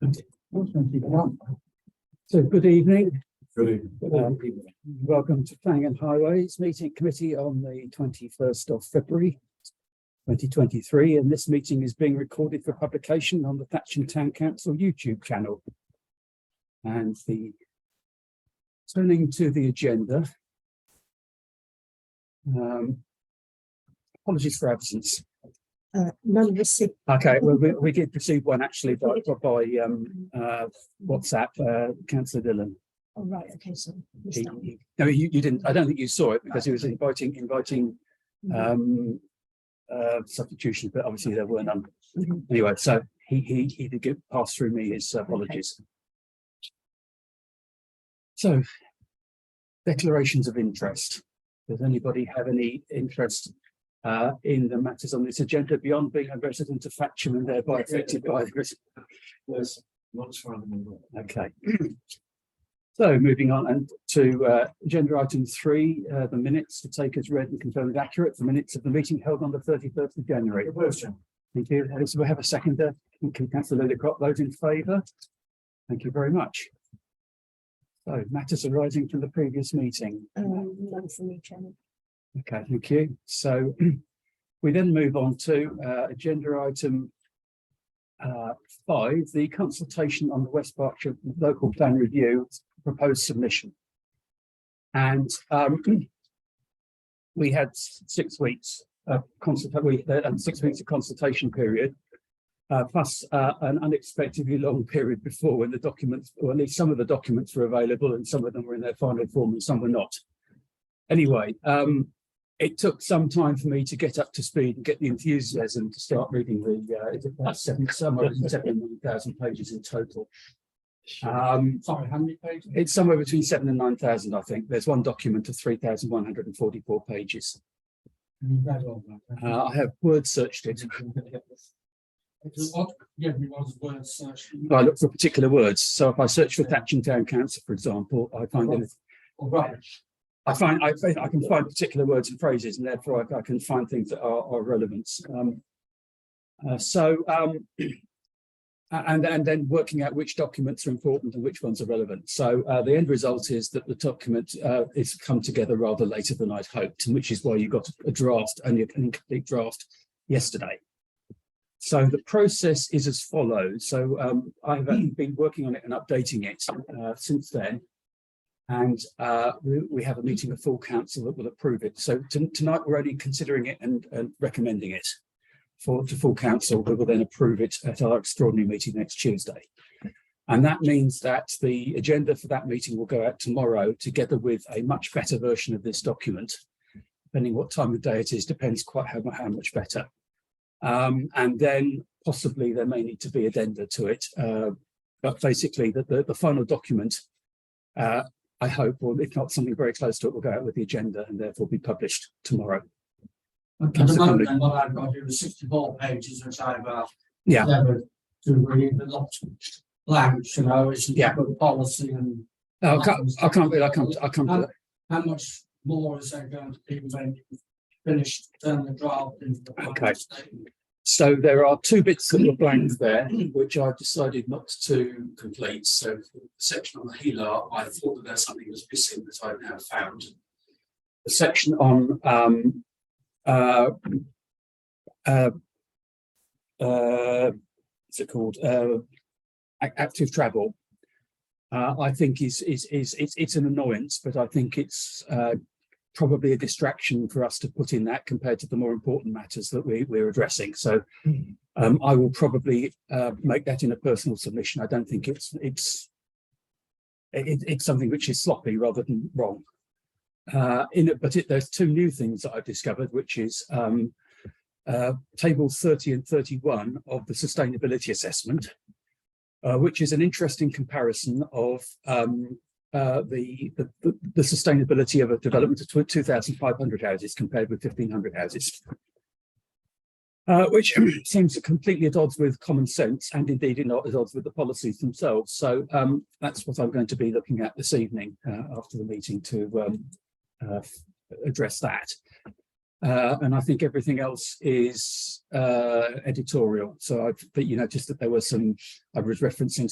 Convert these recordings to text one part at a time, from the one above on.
So good evening. Good evening. Welcome to Planning and Highways Meeting Committee on the 21st of February 2023, and this meeting is being recorded for publication on the Thatcham Town Council YouTube channel. And turning to the agenda, apologies for absence. None received. Okay, well, we did receive one actually by WhatsApp, Councillor Dillon. Oh, right, okay, so. No, you didn't. I don't think you saw it because he was inviting substitution, but obviously there were none. Anyway, so he did pass through me his apologies. So, declarations of interest. Does anybody have any interest in the matters on this agenda beyond being a resident of Thatcham and thereby affected by this? Yes, not far. Okay. So moving on and to agenda item 3, the minutes to take as read and confirmed accurate. The minutes of the meeting held on the 31st of January. Thank you. So we have a seconder. Thank you, Councillor Lillicott. Those in favour? Thank you very much. So matters arising from the previous meeting. None from me, Chairman. Okay, thank you. So we then move on to agenda item 5, the consultation on the West Berkshire local plan review proposed submission. And we had 6 weeks of 6 weeks of consultation period, plus an unexpectedly long period before when the documents, or at least some of the documents were available and some of them were in their final form and some were not. Anyway, it took some time for me to get up to speed and get the enthusiasm to start reading the somewhere between 7,000 pages in total. Sorry, how many pages? It's somewhere between 7,000 and 9,000, I think. There's one document of 3,144 pages. I have word searched it. I look for particular words. So if I search for Thatcham Town Council, for example, I find anything. I can find particular words and phrases, and therefore I can find things that are relevant. And then working out which documents are important and which ones are relevant. So the end result is that the document is come together rather later than I'd hoped, and which is why you got a draft, only an incomplete draft yesterday. So the process is as follows. So I've been working on it and updating it since then. And we have a meeting of full council that will approve it. So tonight we're only considering it and recommending it to full council, who will then approve it at our extraordinary meeting next Tuesday. And that means that the agenda for that meeting will go out tomorrow, together with a much better version of this document. Depending what time of day it is, depends quite how much better. And then possibly there may need to be addenda to it. But basically the final document, I hope, or if not something very close to it, will go out with the agenda and therefore be published tomorrow. At the moment, what I've got here is 64 pages, which I've endeavoured to read, a lot blanks, you know, it's good policy and. I can't. How much more is there going to be when you finish turning the draft into the final statement? So there are 2 bits that were blank there, which I've decided not to complete. So the section on the HELAR, I thought that there's something that's missing that I've now found. The section on what's it called? Active travel. I think it's an annoyance, but I think it's probably a distraction for us to put in that compared to the more important matters that we're addressing. So I will probably make that in a personal submission. I don't think it's something which is sloppy rather than wrong. There's 2 new things that I've discovered, which is tables 30 and 31 of the sustainability assessment, which is an interesting comparison of the sustainability of a development of 2,500 houses compared with 1,500 houses, which seems completely at odds with common sense and indeed not at odds with the policies themselves. So that's what I'm going to be looking at this evening after the meeting to address that. And I think everything else is editorial. So but you noticed that there were I was referencing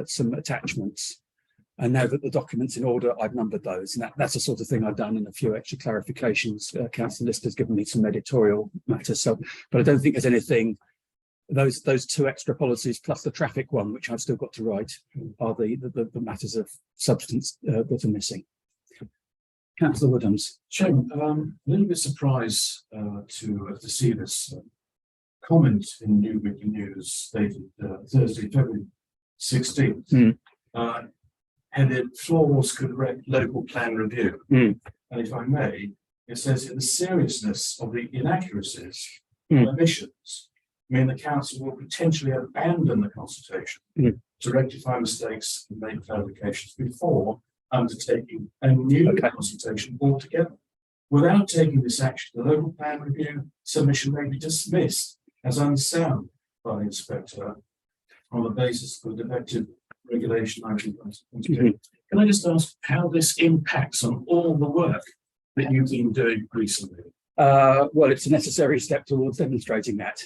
some attachments. And now that the document's in order, I've numbered those. And that's the sort of thing I've done, and a few extra clarifications. Council List has given me some editorial matters. So, but I don't think there's anything, those two extra policies plus the traffic one, which I've still got to write, are the matters of substance that are missing. Councillor Woodhams. Chairman, a little bit surprised to see this comment in New Weekly News dated Thursday, February 16th. Headed "Flaws could wreck local plan review." And if I may, it says here the seriousness of the inaccuracies and omissions mean the council will potentially abandon the consultation to rectify mistakes and make clarifications before undertaking a new consultation altogether. Without taking this action, the local plan review submission may be dismissed as unsound by the inspector on the basis of defective regulation 1922. Can I just ask how this impacts on all the work that you've been doing recently? Well, it's a necessary step towards demonstrating that.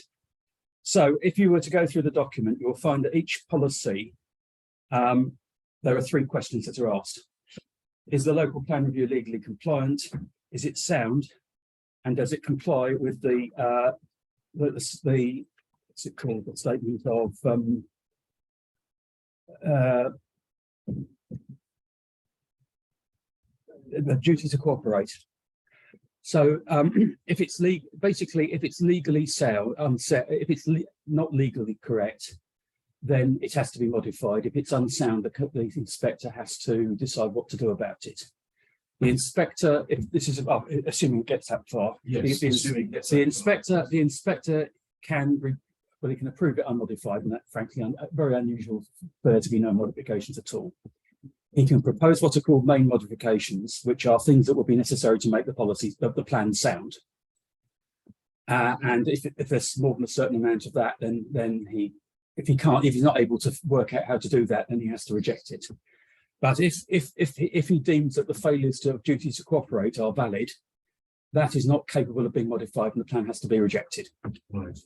So if you were to go through the document, you'll find that each policy, there are 3 questions that are asked. Is the local plan review legally compliant? Is it sound? And does it comply with the what's it called, the statement of the duty to cooperate? So if it's if it's legally sound, if it's not legally correct, then it has to be modified. If it's unsound, the inspector has to decide what to do about it. The inspector, if this is assuming it gets that far, Yes, the inspector can he can approve it unmodified, and that frankly very unusual for there to be no modifications at all. He can propose what are called main modifications, which are things that will be necessary to make the policy of the plan sound. And if there's more than a certain amount of that, then if he's not able to work out how to do that, then he has to reject it. But if he deems that the failures of duty to cooperate are valid, that is not capable of being modified, and the plan has to be rejected. Right.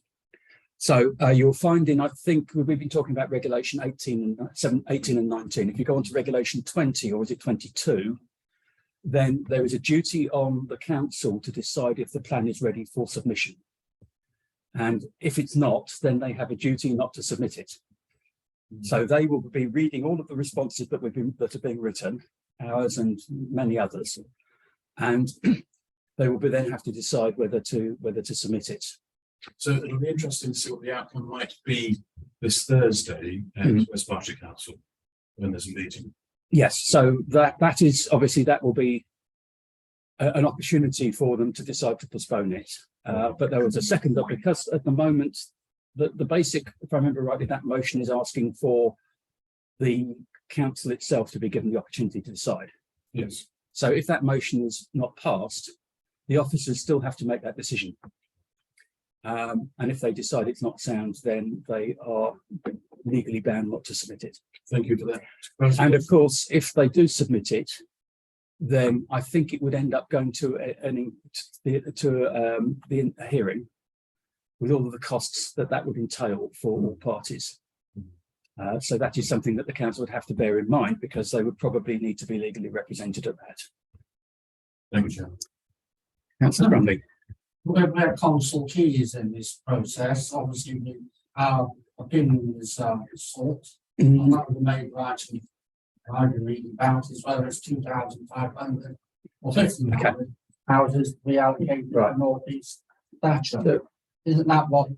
So you'll find I think we've been talking about regulation 18 and 19. If you go on to regulation 20, or is it 22, then there is a duty on the council to decide if the plan is ready for submission. And if it's not, then they have a duty not to submit it. So they will be reading all of the responses that are being written, ours and many others, and they will then have to decide whether to submit it. So it'll be interesting to see what the outcome might be this Thursday at West Berkshire Council when there's a meeting. Yes, so that is obviously, that will be an opportunity for them to decide to postpone it. But there was a second that, because at the moment the basic, if I remember rightly, that motion is asking for the council itself to be given the opportunity to decide. Yes. So if that motion is not passed, the officers still have to make that decision. And if they decide it's not sound, then they are legally bound not to submit it. Thank you for that. And of course, if they do submit it, then I think it would end up going to the hearing, with all of the costs that would entail for all parties. So that is something that the council would have to bear in mind, because they would probably need to be legally represented at that. Thank you, Chairman. Councillor Brumley. We're consultees in this process. Obviously, our opinion is sought. And that was made right, I've been reading about is whether it's 2,500 or 1,500 houses to be allocated to North East Thatcham. So, isn't that what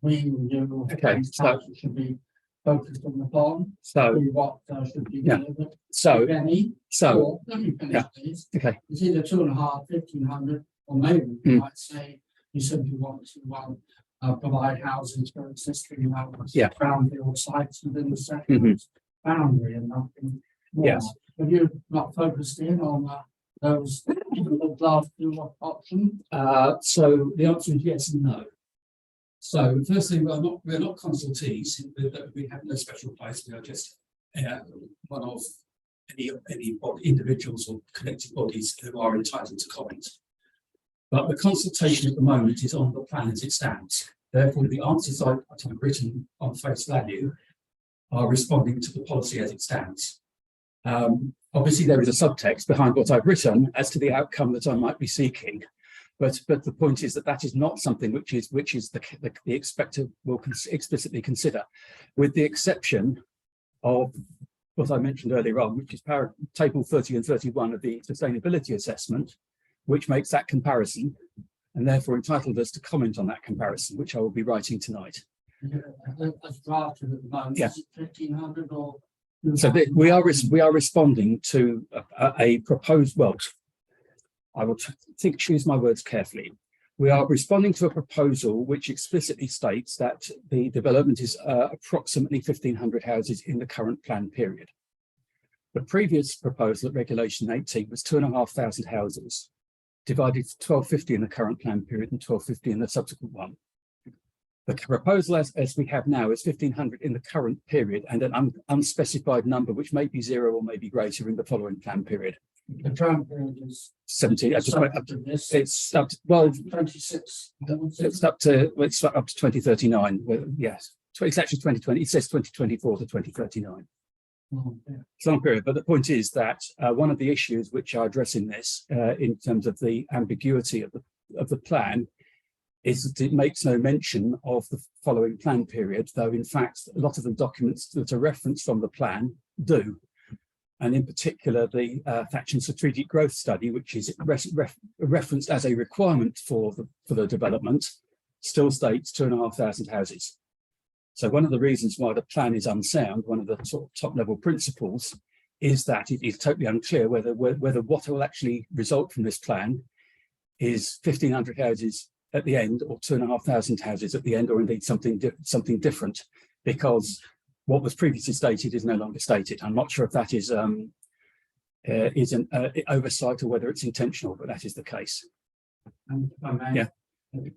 we do? Okay, so should be focused on the bond. So what should be delivered. So Benny, let me finish, please. Okay. It's either 2,500, 1,500, or maybe you might say you simply want to provide housing for existing brownfield sites within the settlement boundary and nothing more. Yes. Have you not focused in on those last two options? So the answer is yes and no. So firstly, we're not consultees. We have no special place. We are just one of any individuals or collective bodies who are entitled to comment. But the consultation at the moment is on the plan as it stands. Therefore, the answers I've written on face value are responding to the policy as it stands. Obviously, there is a subtext behind what I've written as to the outcome that I might be seeking. But the point is that that is not something which is the expector will explicitly consider, with the exception of what I mentioned earlier on, which is table 30 and 31 of the sustainability assessment, which makes that comparison and therefore entitled us to comment on that comparison, which I will be writing tonight. As drafted at the moment, Yeah. is it 1,500 or? So we are responding to a proposed, well, I will choose my words carefully. We are responding to a proposal which explicitly states that the development is approximately 1,500 houses in the current plan period. The previous proposal at Regulation 18 was 2,500 houses, divided to 1,250 in the current plan period and 1,250 in the subsequent one. The proposal as we have now is 1,500 in the current period and an unspecified number, which may be 0 or may be greater in the following plan period. The term period is 17. up to this, It's up to, well, 26. it's up to 2039. Well, yes, it's actually 2020. It says 2024 to 2039. Oh, yeah. It's a long period, but the point is that one of the issues which are addressing this in terms of the ambiguity of the plan is that it makes no mention of the following plan period, though in fact a lot of the documents that are referenced from the plan do. And in particular, the Thatcham Strategic Growth Study, which is referenced as a requirement for the development, still states 2,500 houses. So one of the reasons why the plan is unsound, one of the sort of top level principles, is that it is totally unclear whether what will actually result from this plan is 1,500 houses at the end or 2,500 houses at the end, or indeed something different, because what was previously stated is no longer stated. I'm not sure if that is an oversight or whether it's intentional, but that is the case. And if I may, Yeah.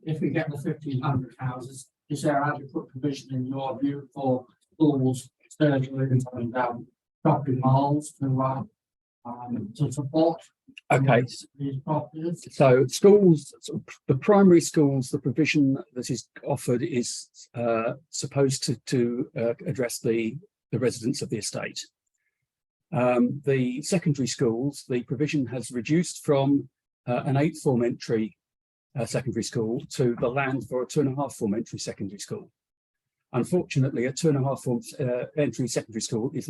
if we get the 1,500 houses, is there adequate provision in your view for schools, surgeries and shopping malls to support Okay. these properties? So schools, the primary schools, the provision that is offered is supposed to address the residents of the estate. The secondary schools, the provision has reduced from an 8th form entry secondary school to the land for a 2.5 form entry secondary school. Unfortunately, a 2.5 form entry secondary school is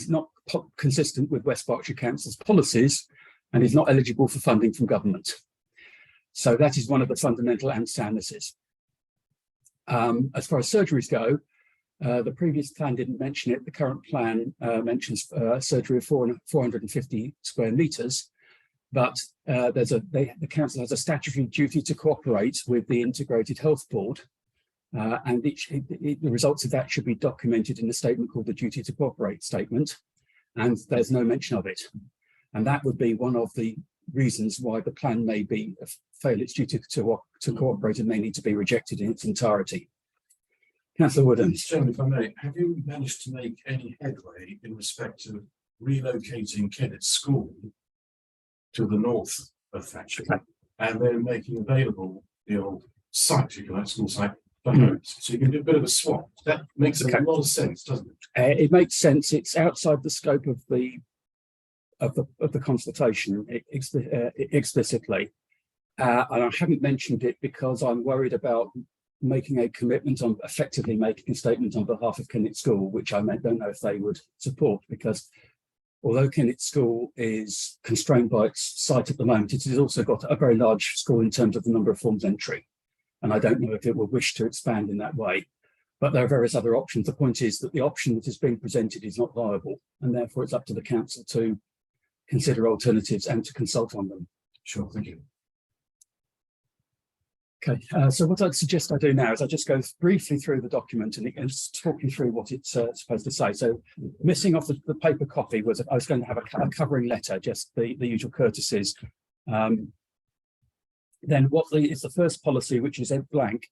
not consistent with West Berkshire Council's policies and is not eligible for funding from government. So that is one of the fundamental unsoundnesses. As far as surgeries go, the previous plan didn't mention it. The current plan mentions surgery of 450 square metres, but the council has a statutory duty to cooperate with the Integrated Health Board, and the results of that should be documented in a statement called the Duty to Cooperate statement, and there's no mention of it. And that would be one of the reasons why the plan may fail its duty to cooperate and may need to be rejected in its entirety. Councillor Woodham. Chairman, if I may, have you managed to make any headway in respect of relocating Kennett's School to the north of Thatcham, and then making available the old site, if you like, school site, for homes? So you can do a bit of a swap. That makes a lot of sense, doesn't it? It makes sense. It's outside the scope of the consultation explicitly, and I haven't mentioned it because I'm worried about making a commitment on effectively making a statement on behalf of Kennett School, which I don't know if they would support, because although Kennett School is constrained by its site at the moment, it has also got a very large school in terms of the number of forms entry, and I don't know if it will wish to expand in that way. But there are various other options. The point is that the option that is being presented is not viable, and therefore it's up to the council to consider alternatives and to consult on them. Sure, thank you. Okay, so what I'd suggest I do now is I just go briefly through the document and just talk you through what it's supposed to say. So missing off the paper copy was I was going to have a covering letter, just the usual courtesies. Then what is the first policy, which is blank,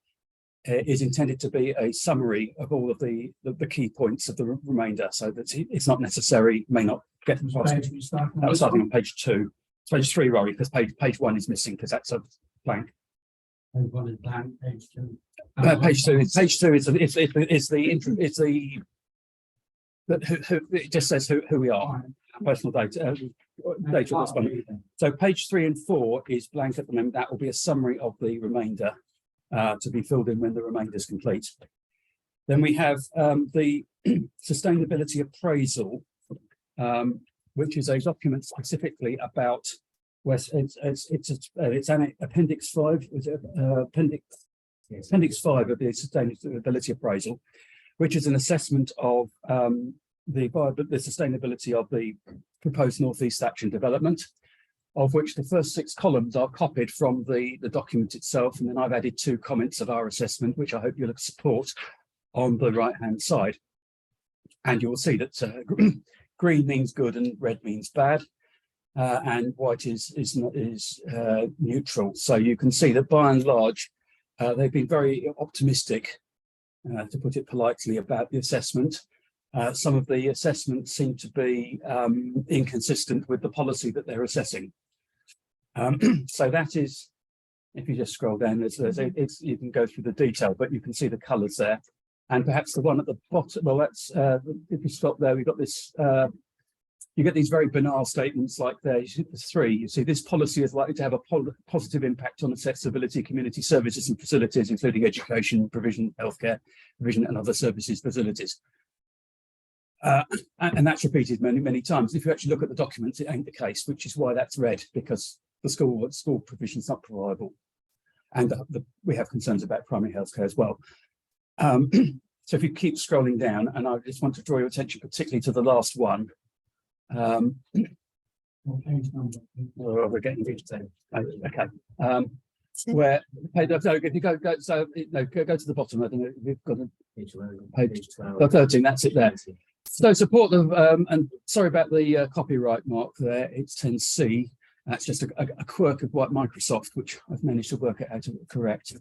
is intended to be a summary of all of the key points of the remainder, so that it's not necessary, may not get past. That was starting on page 2, page 3, Rory, because page 1 is missing because that's blank. They've got it blank, page 2. Page 2. Page 2 is it just says who we are, personal data. Data at this point. So page 3 and 4 is blank at the moment. That will be a summary of the remainder to be filled in when the remainder is complete. Then we have the sustainability appraisal, which is a document specifically about it's appendix 5. Is it appendix 5 of the sustainability appraisal, which is an assessment of the sustainability of the proposed northeast Thatcham development, of which the first 6 columns are copied from the document itself, and then I've added 2 comments of our assessment, which I hope you'll support, on the right hand side. And you will see that green means good and red means bad, and white is neutral. So you can see that by and large they've been very optimistic, to put it politely, about the assessment. Some of the assessments seem to be inconsistent with the policy that they're assessing. So that is, if you just scroll down, you can go through the detail, but you can see the colours there. And perhaps the one at the bottom, well, that's, if you stop there, we've got this, you get these very banal statements like there, you see the 3, you see this policy is likely to have a positive impact on accessibility, community services and facilities, including education, provision, healthcare, provision and other services facilities. And that's repeated many, many times. If you actually look at the documents, it ain't the case, which is why that's red, because the school provision is not providable. And we have concerns about primary healthcare as well. So if you keep scrolling down, and I just want to draw your attention particularly to the last one. What page number? We're getting into okay. Where if you go to the bottom, I don't know, we've got a page 13, that's it there. So support of and sorry about the copyright mark there, it's 10C. That's just a quirk of Microsoft, which I've managed to work out how to correct.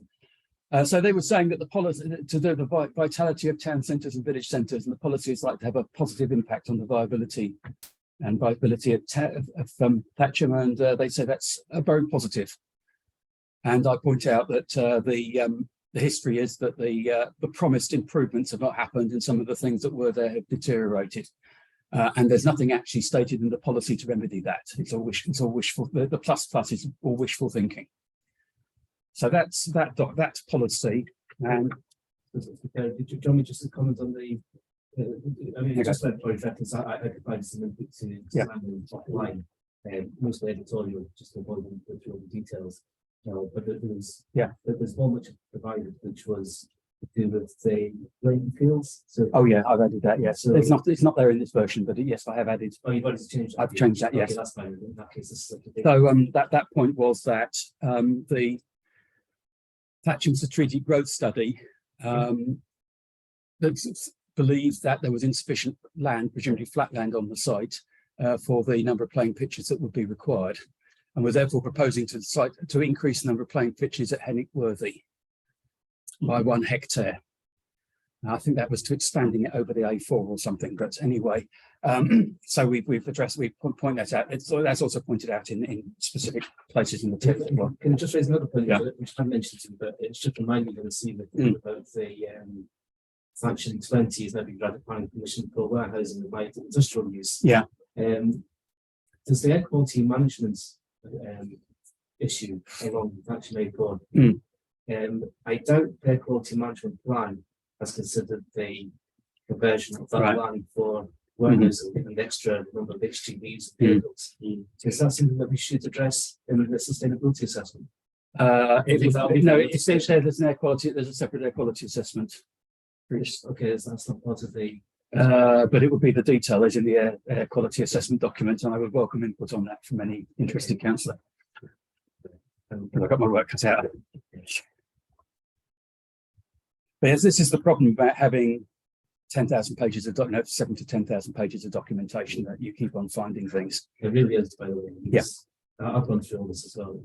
So they were saying that the policy to do the vitality of town centres and village centres, and the policy is like to have a positive impact on the viability of Thatcham, and they say that's very positive. And I point out that the history is that the promised improvements have not happened, and some of the things that were there have deteriorated. And there's nothing actually stated in the policy to remedy that. It's all wishful. The plus is all wishful thinking. So that's policy. And did you tell me just to comment on the? I mean, just about 40 seconds. I could find some input to the top line, mostly editorial, just to avoid going through all the details. But there's one which provided, which was to do with the playing fields. So I've added that. Yes, so, it's not there in this version, but yes, I have added. Oh, you've already changed that. I've changed that. Yes, okay, that's fine. In that case, this is so that point was that the Thatcham strategic growth study believed that there was insufficient land, presumably flat land, on the site for the number of playing pitches that would be required, and was therefore proposing to the site to increase the number of playing pitches at Henwick by 1 hectare. Now, I think that was to expanding it over the A4 or something, but anyway, so we point that out. That's also pointed out in specific places in the text. Can I just raise another point, which I mentioned, but it's just reminding them to see about the Section 20 is now being granted planning permission for warehousing and light industrial use. Yeah. Does the air quality management issue along the Thatcham Acorn? I doubt the air quality management plan has considered the conversion of that land for warehousing and the extra number of HGVs and vehicles. Is that something that we should address in the sustainability assessment? It says there's an air quality. There's a separate air quality assessment. Okay, that's not part of the. But it would be the detail is in the air quality assessment document, and I would welcome input on that from any interested councillor. I've got my work cut out. But yes, this is the problem about having 10,000 pages of 7 to 10,000 pages of documentation, that you keep on finding things. It really is, by the way. Yeah, I've gone through all this as well.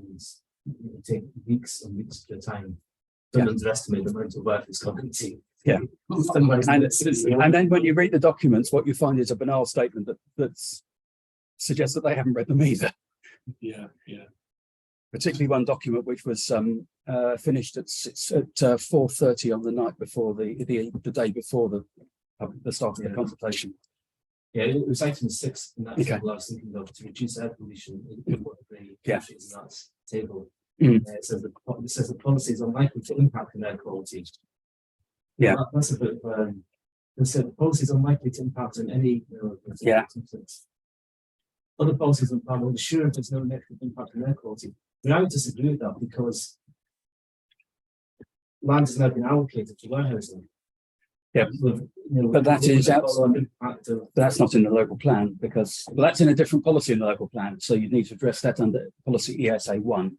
It takes weeks and weeks at a time. Don't underestimate the amount of work it's going to take. Yeah, and then when you read the documents, what you find is a banal statement that suggests that they haven't read them either. Yeah. particularly one document which was finished at 4:30 on the night before the day before the start of the consultation. Yeah, it was item 6 in that Okay. table I was thinking of, to reduce air pollution in one of the Yeah. countries in that table. Mm. It says the policy is unlikely to impact on air quality. Yeah. That's a bit of it said the policy is unlikely to impact on any Yeah. other policies on plan will ensure there's no negative impact on air quality. But I would disagree with that because land has now been allocated to warehousing. Yeah. But that is outside. That's not in the local plan because that's in a different policy in the local plan. So you need to address that under policy ESA 1.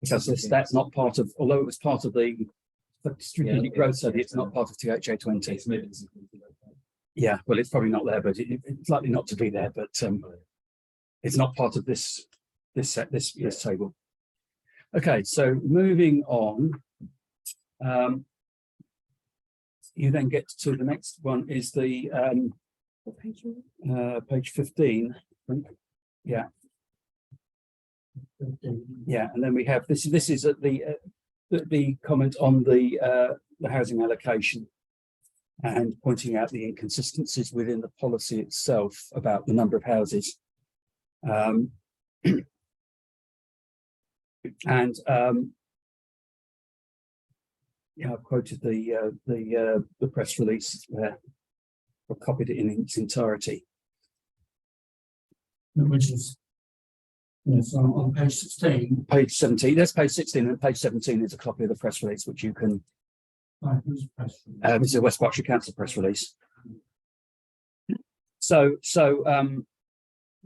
Because that's not part of, although it was part of the strategic growth study, it's not part of THA 20. Yeah, well, it's probably not there, but it's likely not to be there. But it's not part of this table. Okay, so moving on. You then get to the next one is the What page are we? page 15. I think. Yeah, yeah, and then we have this. This is at the comment on the housing allocation and pointing out the inconsistencies within the policy itself about the number of houses. And yeah, I've quoted the press release there, or copied it in its entirety. Which is, yes, on page 16. Page 17, that's page 16, and page 17 is a copy of the press release, which you can, Whose press release? this is a West Berkshire Council press release. So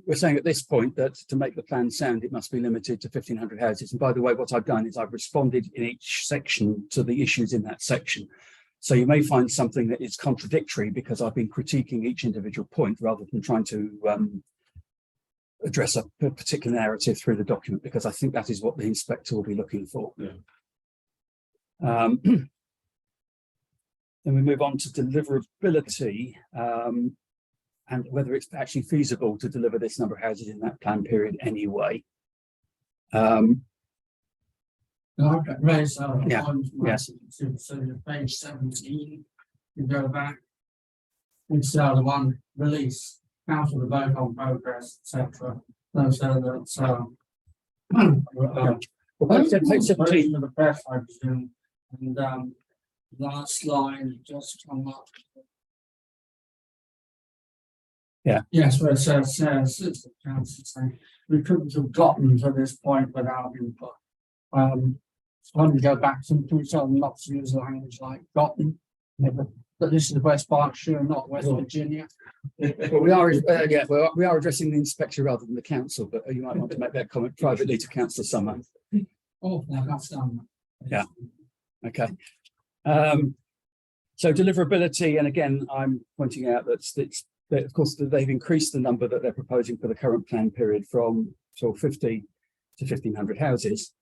we're saying at this point that to make the plan sound, it must be limited to 1,500 houses. And by the way, what I've done is I've responded in each section to the issues in that section. So you may find something that is contradictory because I've been critiquing each individual point rather than trying to address a particular narrative through the document, because I think that is what the inspector will be looking for. Yeah. Then we move on to deliverability. And whether it's actually feasible to deliver this number of houses in that plan period anyway. No, I've got raised Yeah, on yes. so page 17, you go back. It's the one release, council to vote on progress, etc. So that's Page 17. for the press, I presume, and last line just come up. Yeah. Yes, where it says the council saying we couldn't have gotten to this point without input. Let me go back to tell them not to use language like gotten. But this is West Berkshire, not West Virginia. But we are, yeah, we are addressing the inspector rather than the council, but you might want to make that comment privately to Councillor Summer. Oh, no, that's done. Yeah. Okay. So deliverability, and again, I'm pointing out that of course they've increased the number that they're proposing for the current plan period from 50 to 1,500 houses.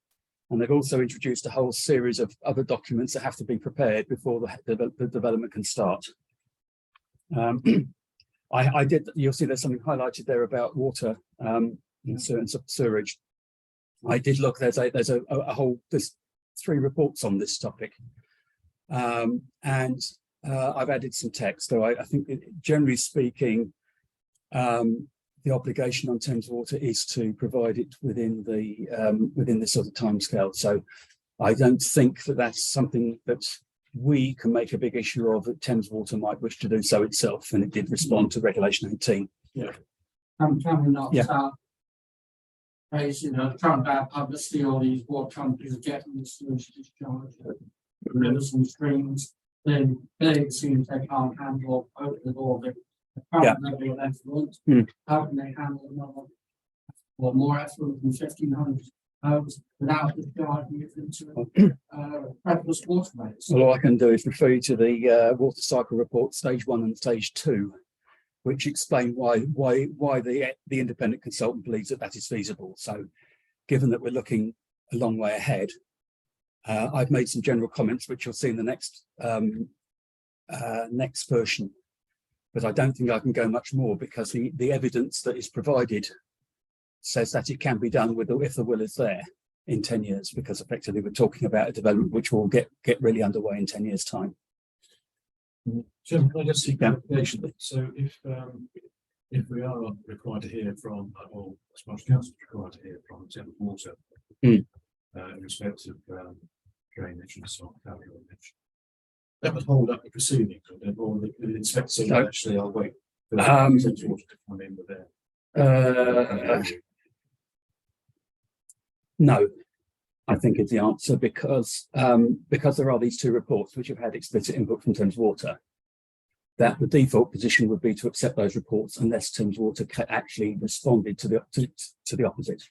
And they've also introduced a whole series of other documents that have to be prepared before the development can start. You'll see there's something highlighted there about water and sewerage. I did look, there's there's 3 reports on this topic. And I've added some text, though I think generally speaking, the obligation on Thames Water is to provide it within this sort of timescale. So I don't think that that's something that we can make a big issue of, that Thames Water might wish to do so itself, and it did respond to Regulation 18. Yeah. Can we not raise, trying bad publicity, all these water companies are getting this sewage discharge, rivers and streams. They seem they can't handle all the apparently effluent. How can they handle another or more effluent than 1,500 homes without discharging it into precious waterways? Well, all I can do is refer you to the water cycle report, stage 1 and stage 2, which explain why the independent consultant believes that is feasible. So, given that we're looking a long way ahead, I've made some general comments, which you'll see in the next version, but I don't think I can go much more because the evidence that is provided says that it can be done with if the will is there in 10 years, because effectively we're talking about a development which will get really underway in 10 years' time. Chairman, can I just seek clarification? So if we are required to hear from, or as much council is required to hear from Thames Water in respect of drainage and so on, drainage, that would hold up the proceedings, or the inspector say, No. actually, I'll wait for Thames Water to come in with their. No, I think is the answer, because there are these two reports which have had explicit input from Thames Water, that the default position would be to accept those reports unless Thames Water actually responded to the opposite.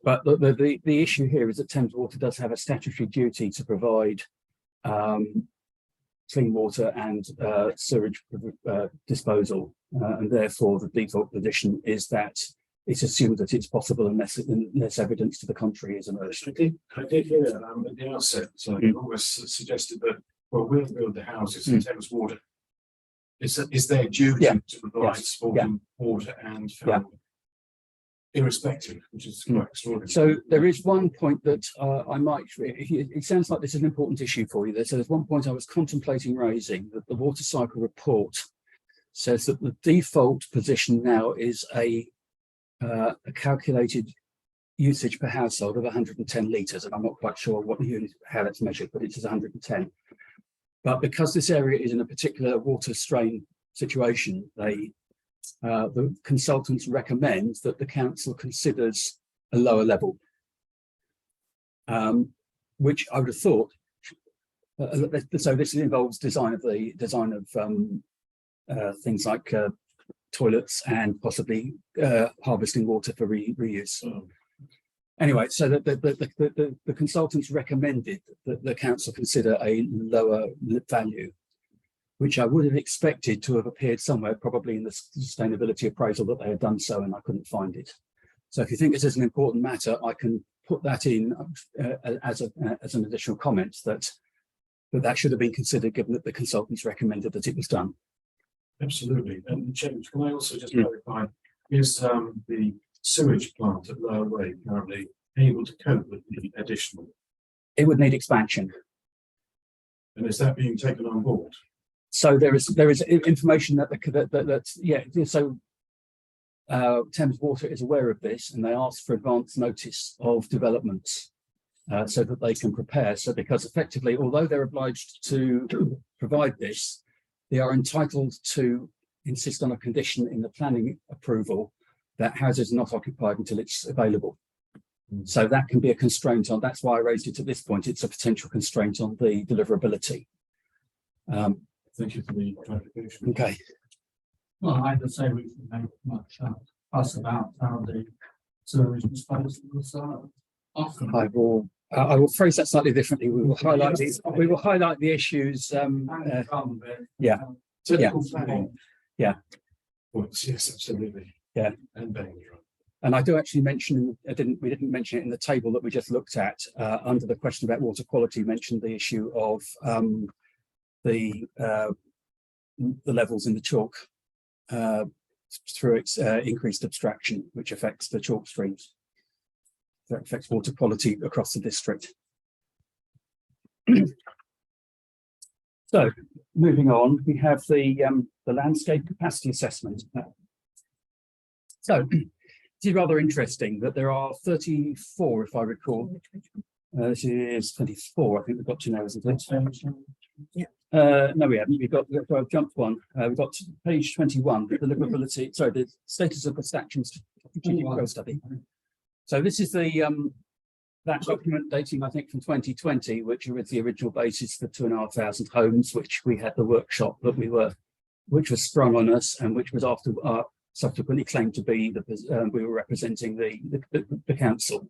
But the issue here is that Thames Water does have a statutory duty to provide clean water and sewage disposal, and therefore the default position is that it's assumed that it's possible unless evidence to the contrary is emerged. I did hear that at the outset. So you almost suggested that, well, we'll build the houses in Thames Water. It's their duty to provide sporting water and irrespective, which is quite extraordinary. So there is one point that I might, it sounds like this is an important issue for you there. So there's one point I was contemplating raising, that the water cycle report says that the default position now is a calculated usage per household of 110 litres, and I'm not quite sure what the unit, how that's measured, but it says 110. But because this area is in a particular water strain situation, the consultants recommend that the council considers a lower level, which I would have thought. So this involves design of things like toilets and possibly harvesting water for reuse. Anyway, so the consultants recommended that the council consider a lower value, which I would have expected to have appeared somewhere, probably in the sustainability appraisal that they had done so, and I couldn't find it. So if you think this is an important matter, I can put that in as an additional comment that should have been considered, given that the consultants recommended that it was done. Absolutely. And James, can I also just clarify, is the sewage plant at Lower Way currently able to cope with the additional? It would need expansion. And is that being taken on board? So there is information that Thames Water is aware of this, and they asked for advance notice of developments so that they can prepare. So because effectively, although they're obliged to provide this, they are entitled to insist on a condition in the planning approval that houses are not occupied until it's available. So that can be a constraint on, that's why I raised it at this point. It's a potential constraint on the deliverability. Thank you for the clarification. Okay. Well, I would say we can make much fuss about how the sewage disposal was often. I will phrase that slightly differently. We will highlight these. We will highlight the issues. Yeah. Typical planning. Yeah. Well, yes, absolutely. Yeah. And Baines, right. And I do actually mention, we didn't mention it in the table that we just looked at, under the question about water quality, mentioned the issue of the levels in the chalk through its increased abstraction, which affects the chalk streams. That affects water quality across the district. So, moving on, we have the landscape capacity assessment. So, it is rather interesting that there are 34, if I recall. This is 24, I think we've got to now, isn't it? Yeah. No, we haven't. I've jumped one. We've got page 21, the deliverability, sorry, the status of the Thatcham strategic growth study. So this is that document dating, I think, from 2020, which was the original basis for 2,500 homes, which we had the workshop that which was sprung on us, and which was after subsequently claimed to be we were representing the council.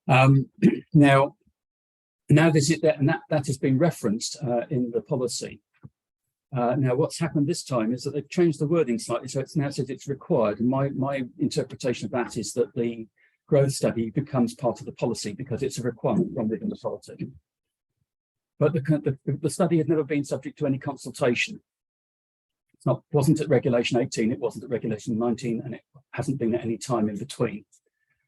Now this is that, and that has been referenced in the policy. Now, what's happened this time is that they've changed the wording slightly, so it now says it's required. And my interpretation of that is that the growth study becomes part of the policy because it's a requirement from within the policy. But the study has never been subject to any consultation. wasn't at regulation 18, it wasn't at regulation 19, and it hasn't been at any time in between.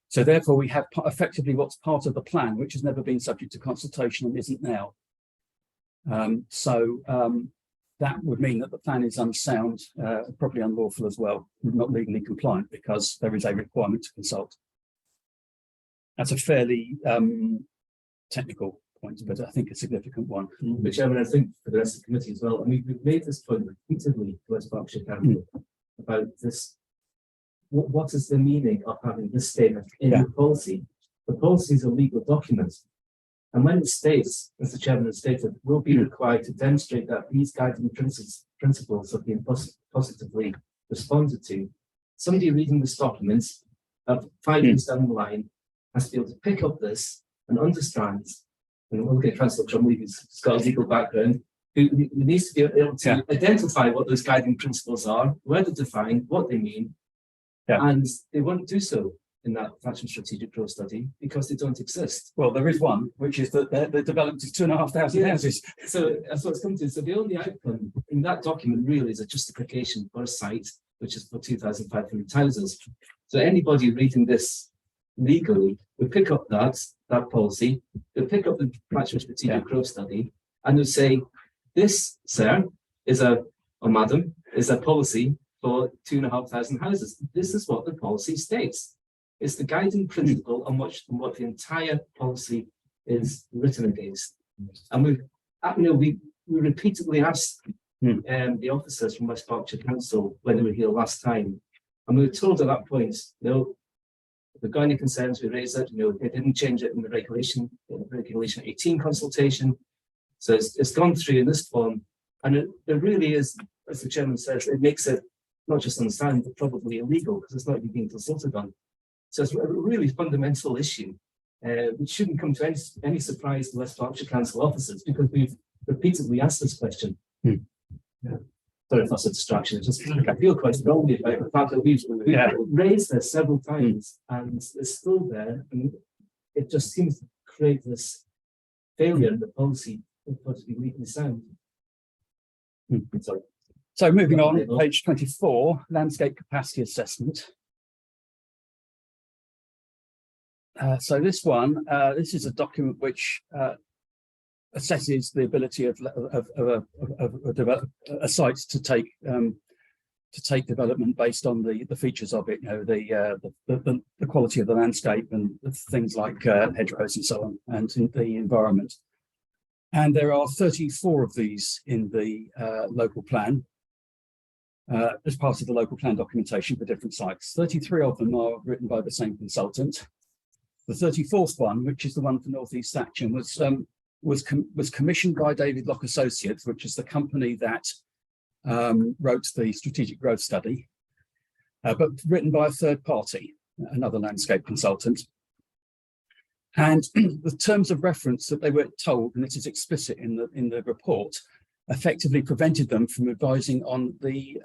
So therefore we have effectively what's part of the plan, which has never been subject to consultation and isn't now. That would mean that the plan is unsound, probably unlawful as well, not legally compliant, because there is a requirement to consult. That's a fairly technical point, but I think a significant one. But Chairman, I think for the rest of the committee as well, I mean, we've made this point repeatedly to West Berkshire Council about this. What is the meaning of having this statement in the policy? The policy is a legal document. And when it states, as the Chairman has stated, will be required to demonstrate that these guiding principles have been positively responded to, somebody reading this document 5 years down the line has to be able to pick up this and understand, and we'll get Councillor Crumley, who's got a legal background, who needs to be able to identify what those guiding principles are, where they're defined, what they mean, and they won't do so in that Thatcham strategic growth study because they don't exist. Well, there is one, which is that the development is 2,500 houses. So that's what it's come to. So the only outcome in that document really is a justification for a site, which is for 2,500 houses. So anybody reading this legally would pick up that policy, they'll pick up the Thatcham strategic growth study, and they'll say, this, sir, is or madam, is a policy for 2,500 houses. This is what the policy states. It's the guiding principle on what the entire policy is written against. And we repeatedly asked the officers from West Berkshire Council when they were here last time, and we were told at that point, no, if we've got any concerns, we raised it. They didn't change it in the regulation 18 consultation. So it's gone through in this form, and it really is, as the Chairman says, it makes it not just understandable, but probably illegal because it's not even being consulted on. So it's a really fundamental issue, which shouldn't come to any surprise to West Berkshire Council officers because we've repeatedly asked this question. Sorry if that's a distraction. I feel quite strongly about the fact that we've raised this several times and it's still there, and it just seems to create this failure in the policy for it to be legally sound. Sorry. So moving on, page 24, landscape capacity assessment. So this one, this is a document which assesses the ability of a site to take development based on the features of it, the quality of the landscape and things like hedgerows and so on, and the environment. And there are 34 of these in the local plan as part of the local plan documentation for different sites. 33 of them are written by the same consultant. The 34th one, which is the one for North East Thatcham, was commissioned by David Locke Associates, which is the company that wrote the strategic growth study, but written by a third party, another landscape consultant. And the terms of reference that they were told, and this is explicit in the report, effectively prevented them from advising on the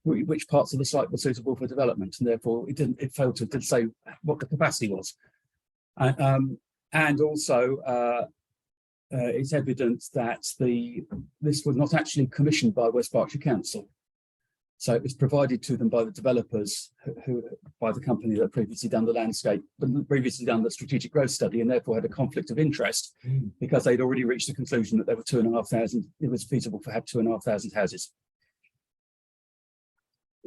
which parts of the site were suitable for development, and therefore it failed to say what the capacity was. And also, it's evident that this was not actually commissioned by West Berkshire Council. So it was provided to them by the developers, by the company that previously done the landscape, previously done the strategic growth study, and therefore had a conflict of interest because they'd already reached the conclusion that there were 2,500. It was feasible to have 2,500 houses.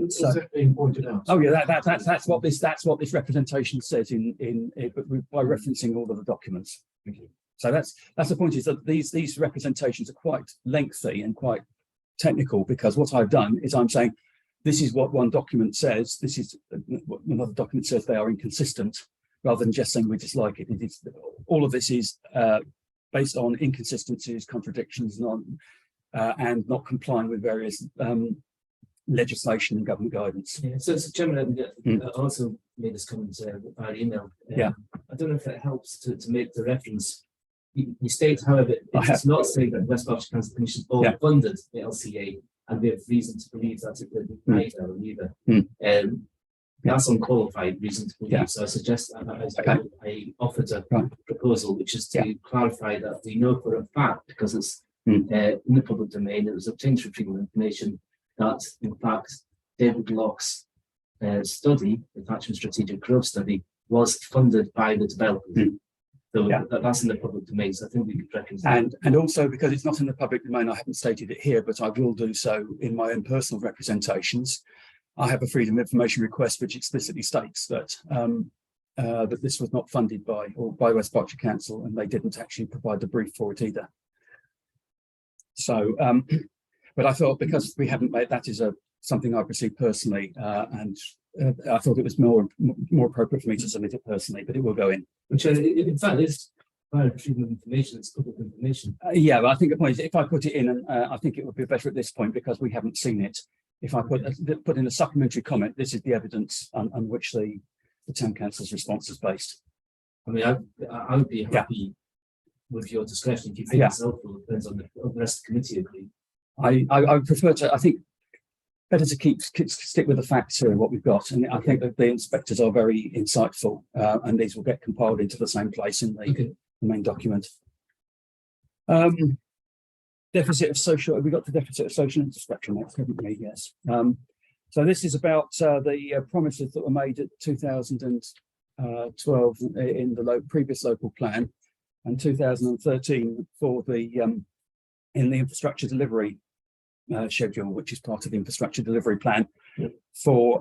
So, that being pointed out. Oh yeah, that's what this representation says by referencing all of the documents. Thank you. So that's the point, is that these representations are quite lengthy and quite technical, because what I've done is I'm saying this is what one document says, this is what another document says, they are inconsistent, rather than just saying we dislike it. All of this is based on inconsistencies, contradictions, and not complying with various legislation and government guidance. Yeah, so Chairman, I also made this comment by email. I don't know if it helps to make the reference. You state, however, it does not say that West Berkshire Council Commission board funded the LCA, and we have reason to believe that it would be either. That's unqualified reason to believe. So I suggest I offered a proposal, which is to clarify that we know for a fact, because it's in the public domain, it was obtained through freedom of information, that, in fact, David Locke's study, the Thatcham Strategic Growth Study, was funded by the developers. So Yeah. that's in the public domain, so I think we could reconcile. And also because it's not in the public domain, I haven't stated it here, but I will do so in my own personal representations. I have a freedom of information request which explicitly states that that this was not funded by West Berkshire Council, and they didn't actually provide the brief for it either. So, but I thought because we haven't made that is something I've received personally, and I thought it was more appropriate for me to submit it personally, but it will go in. Which in fact is freedom of information, it's public information. Yeah, but I think the point is if I put it in, and I think it would be better at this point because we haven't seen it. If I put in a supplementary comment, this is the evidence on which the town council's response is based. I mean, I would be happy with your discretion if you think it's helpful. It depends on the rest of the committee agree. I would prefer to. I think better to stick with the facts here and what we've got, and I think that the inspectors are very insightful, and these will get compiled into the same place in the main document. Deficit of social. We got the deficit of social infrastructure next, haven't we? Yes. So this is about the promises that were made at 2012 in the previous local plan, and 2013 for the in the infrastructure delivery schedule, which is part of the infrastructure delivery plan for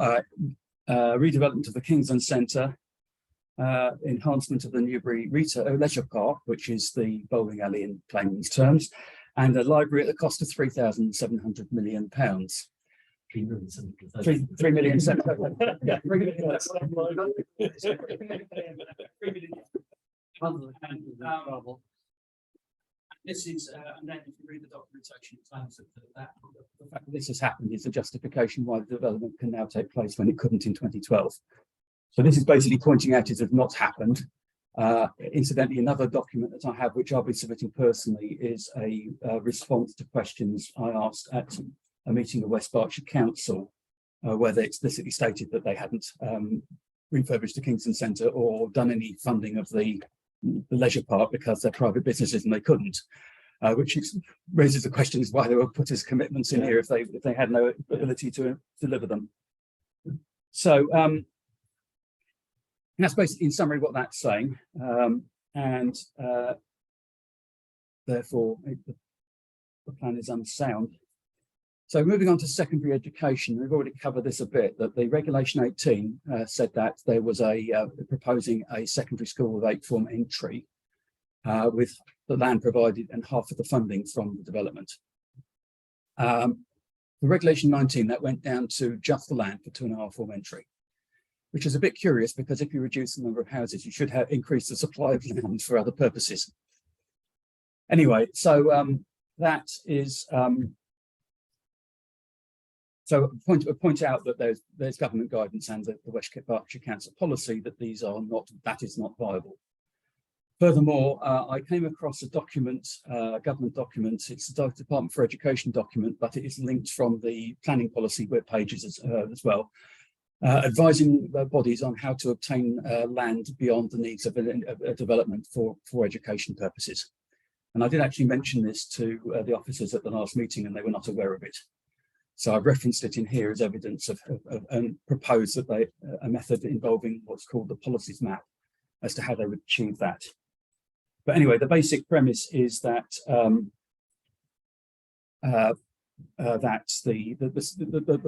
redevelopment of the Kingsland Centre, enhancement of the Newbury Leisure Park, which is the bowling alley in plain terms, and a library at the cost of £3,700 million. 3 million. 3 million. Yeah, 3 million. This is, and then if you read the documentation, it claims that the fact that this has happened is a justification why the development can now take place when it couldn't in 2012. So this is basically pointing out it has not happened. Incidentally, another document that I have, which I'll be submitting personally, is a response to questions I asked at a meeting of West Berkshire Council, where they explicitly stated that they hadn't refurbished the Kingsland Centre or done any funding of the leisure park because they're private businesses and they couldn't, which raises the question is why they were put as commitments in here if they had no ability to deliver them. So that's basically in summary what that's saying, and therefore the plan is unsound. So moving on to secondary education, we've already covered this a bit, that the Regulation 18 said that there was proposing a secondary school with 8th form entry with the land provided and half of the funding from the development. The Regulation 19, that went down to just the land for 2.5 form entry, which is a bit curious because if you reduce the number of houses, you should have increased the supply of land for other purposes. Anyway, so that is... So point out that there's government guidance and the West Berkshire Council policy that that is not viable. Furthermore, I came across a document, government document. It's the Department for Education document, but it is linked from the planning policy web pages as well, advising bodies on how to obtain land beyond the needs of a development for education purposes. And I did actually mention this to the officers at the last meeting, and they were not aware of it. So I've referenced it in here as evidence of and proposed that a method involving what's called the policies map as to how they would achieve that. But anyway, the basic premise is that the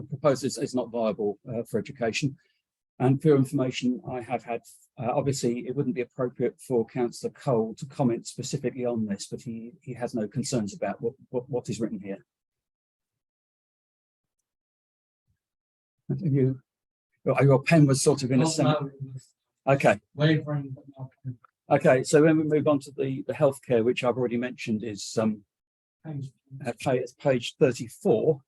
proposal is not viable for education. And for your information, I have had, obviously it wouldn't be appropriate for Councillor Cole to comment specifically on this, but he has no concerns about what is written here. Your pen was sort of in a sense. Okay. Wavering. Okay, so when we move on to the healthcare, which I've already mentioned, is page 34,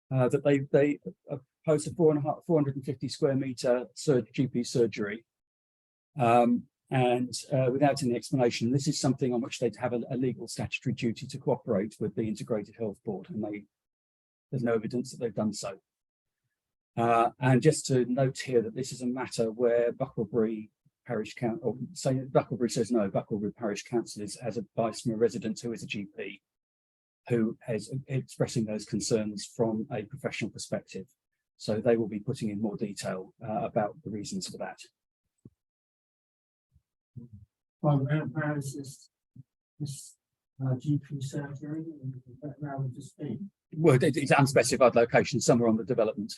that they opposed a 450 square metre GP surgery, and without any explanation. This is something on which they'd have a legal statutory duty to cooperate with the Integrated Health Board, and there's no evidence that they've done so. And just to note here that this is a matter where Bucklebury Parish Council, or say Bucklebury says no, Bucklebury Parish Council has advice from a resident who is a GP who is expressing those concerns from a professional perspective. So they will be putting in more detail about the reasons for that. Well, where is this GP surgery? Where would this be? Well, it's unspecified location somewhere on the development.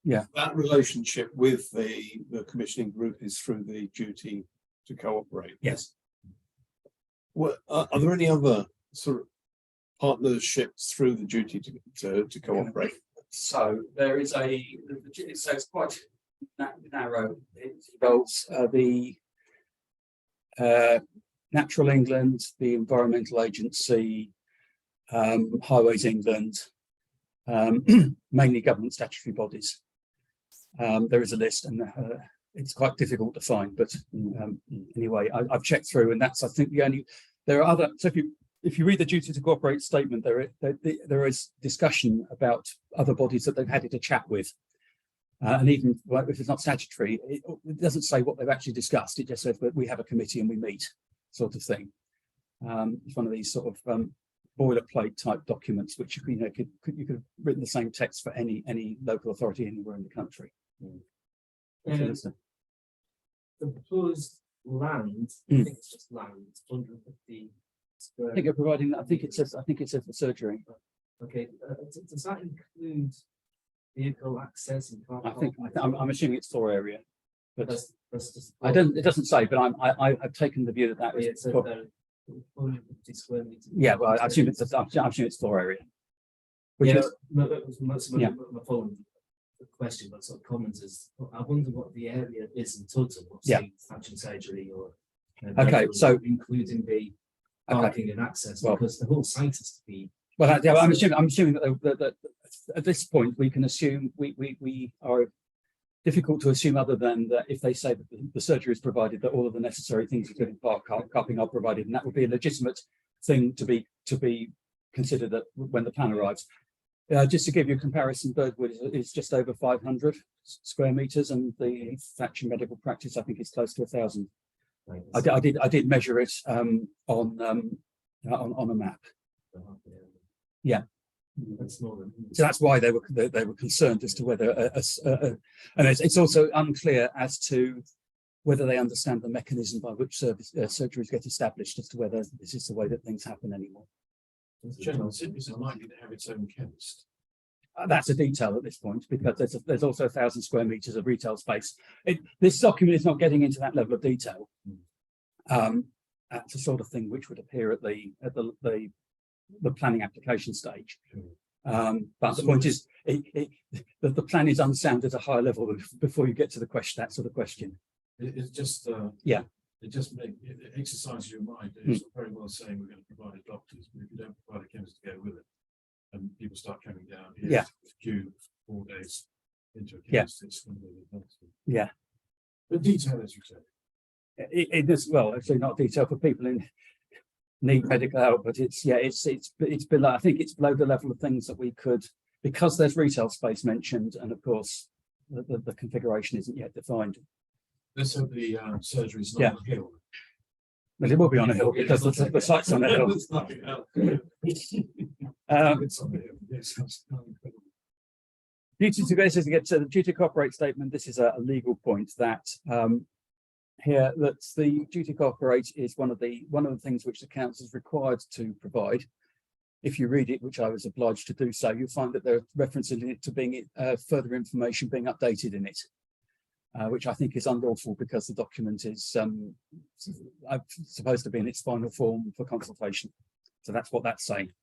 Yeah. That relationship with the commissioning group is through the duty to cooperate. Yes. What are there any other sort of partnerships through the duty to cooperate? So there is so it's quite narrow. It involves the Natural England, the Environmental Agency, Highways England, mainly government statutory bodies. There is a list, and it's quite difficult to find, but anyway, I've checked through, and that's, I think, there are other. So if you read the duty to cooperate statement, there is discussion about other bodies that they've had a chat with, and even if it's not statutory, it doesn't say what they've actually discussed. It just says that we have a committee and we meet, sort of thing. It's one of these sort of boilerplate type documents, which you could have written the same text for any local authority anywhere in the country. The proposed land, I think it's just land, 150 square. I think you're providing that. I think it says the surgery. Okay, does that include vehicle access and car? I'm assuming it's floor area, but that's just. it doesn't say, but I've taken the view that It's is. 150 square meters. Yeah, well, I assume it's floor area. Which Yeah, is, my following question, but sort of comment is, I wonder what the area is in total. What's Yeah. the Thatcham surgery or Okay, so including the parking and access, Well, because the whole site has to be. well, yeah, I'm assuming that at this point we can assume we are difficult to assume other than that if they say that the surgery is provided, that all of the necessary things, including parking, are provided, and that would be a legitimate thing to be considered that when the plan arrives. Just to give you a comparison, Birdwood is just over 500 square meters, and the Thatcham medical practice, I think, is close to 1,000. I did measure it on a map. Yeah. So that's why they were concerned as to whether and it's also unclear as to whether they understand the mechanism by which surgeries get established, as to whether this is the way that things happen anymore. General Sydney's unlikely to have its own chemist. That's a detail at this point, because there's also 1,000 square meters of retail space. This document is not getting into that level of detail. That's the sort of thing which would appear at the planning application stage. But the point is, the plan is unsound at a higher level before you get to that sort of question. It's just it just exercises your mind. It's very well saying we're going to provide doctors, but if you don't provide a chemist to go with it, and people start coming down here, queue 4 days into a chemist, it's going to be advanced. Yeah. But detail, as you said. It is, well, actually not detail for people in need medical help, but it's below. I think it's below the level of things that we could, because there's retail space mentioned, and of course the configuration isn't yet defined. Let's hope the surgery is not on a hill. But it will be on a hill because the site's on a hill. It's nothing else. It's on the hill. Yes, that's incredible. Duty to get to the duty to cooperate statement. This is a legal point that here that the duty to cooperate is one of the things which the council is required to provide. If you read it, which I was obliged to do so, you'll find that there are references in it to being further information being updated in it, which I think is unlawful because the document is supposed to be in its final form for consultation. So that's what that's saying.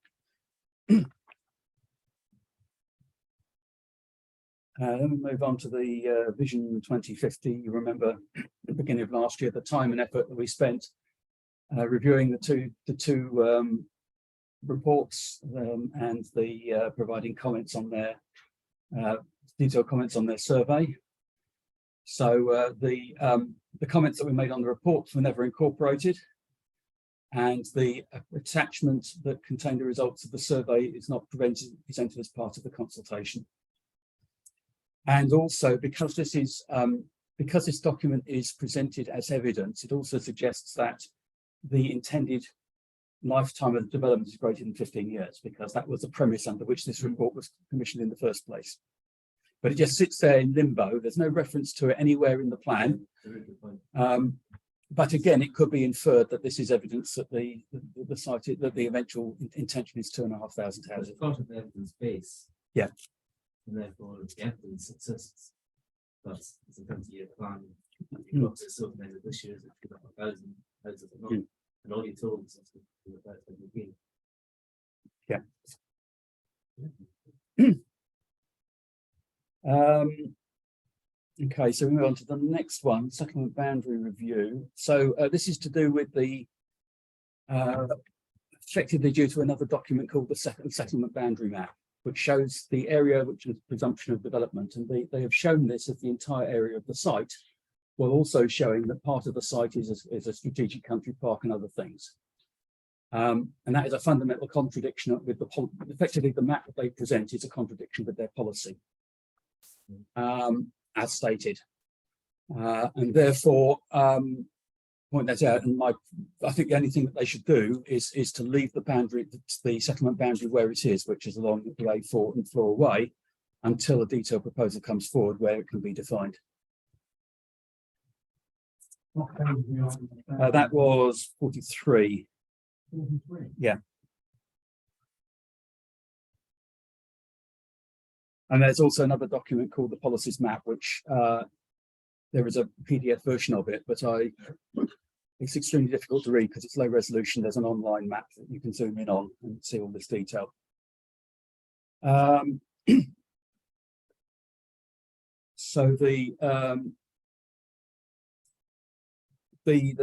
Then we move on to the Vision 2050. You remember at the beginning of last year, the time and effort that we spent reviewing the two reports and the providing comments on their detailed comments on their survey. So the comments that we made on the reports were never incorporated, and the attachment that contained the results of the survey is not presented as part of the consultation. And also, because this document is presented as evidence, it also suggests that the intended lifetime of the development is greater than 15 years, because that was the premise under which this report was commissioned in the first place. But it just sits there in limbo. There's no reference to it anywhere in the plan. But again, it could be inferred that this is evidence that the site, that the eventual intention is 2,500 houses. Part of the evidence base. Yeah. And therefore, the evidence exists. But it's a 20-year plan. You've got to sort of end of this year, it's about 1,000 houses or not. And all you told us is about 17. Yeah. Okay, so we move on to the next one, settlement boundary review. So this is to do with the effectively due to another document called the settlement boundary map, which shows the area which is presumption of development, and they have shown this as the entire area of the site, while also showing that part of the site is a strategic country park and other things. And that is a fundamental contradiction with effectively the map that they present is a contradiction with their policy, as stated. And therefore, point that out. And I think the only thing that they should do is to leave the boundary, the settlement boundary where it is, which is along the A4 and Flora Way, until a detailed proposal comes forward where it can be defined. What page are we on? That was 43. 43. Yeah. And there's also another document called the policies map, which there is a PDF version of it, but it's extremely difficult to read because it's low resolution. There's an online map that you can zoom in on and see all this detail. So the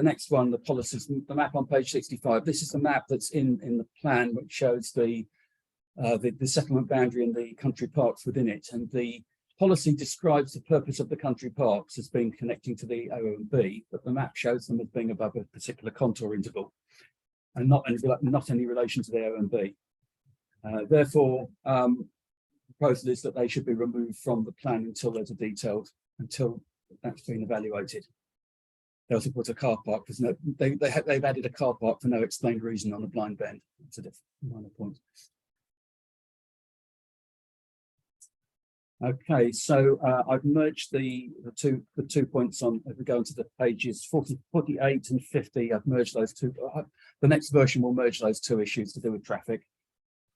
next one, the policies, the map on page 65. This is the map that's in the plan, which shows the settlement boundary and the country parks within it. And the policy describes the purpose of the country parks as being connecting to the OMB, but the map shows them as being above a particular contour interval and not any relation to the OMB. Therefore, the proposal is that they should be removed from the plan until there's a detailed, until that's been evaluated. They also put a car park, because they've added a car park for no explained reason on a blind bend. That's a different minor point. Okay, so I've merged the two points on, as we go into the pages 48 and 50, I've merged those two. The next version will merge those two issues to do with traffic.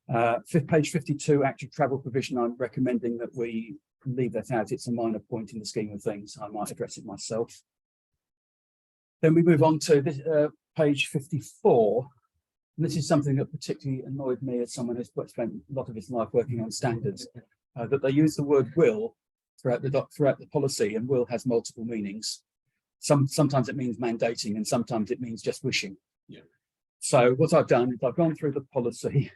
Page 52, active travel provision, I'm recommending that we leave that out. It's a minor point in the scheme of things. I might address it myself. Then we move on to this, page 54. And this is something that particularly annoyed me as someone who's spent a lot of his life working on standards. That they use the word will throughout the policy, and will has multiple meanings. Sometimes it means mandating, and sometimes it means just wishing. Yeah. So what I've done is I've gone through the policy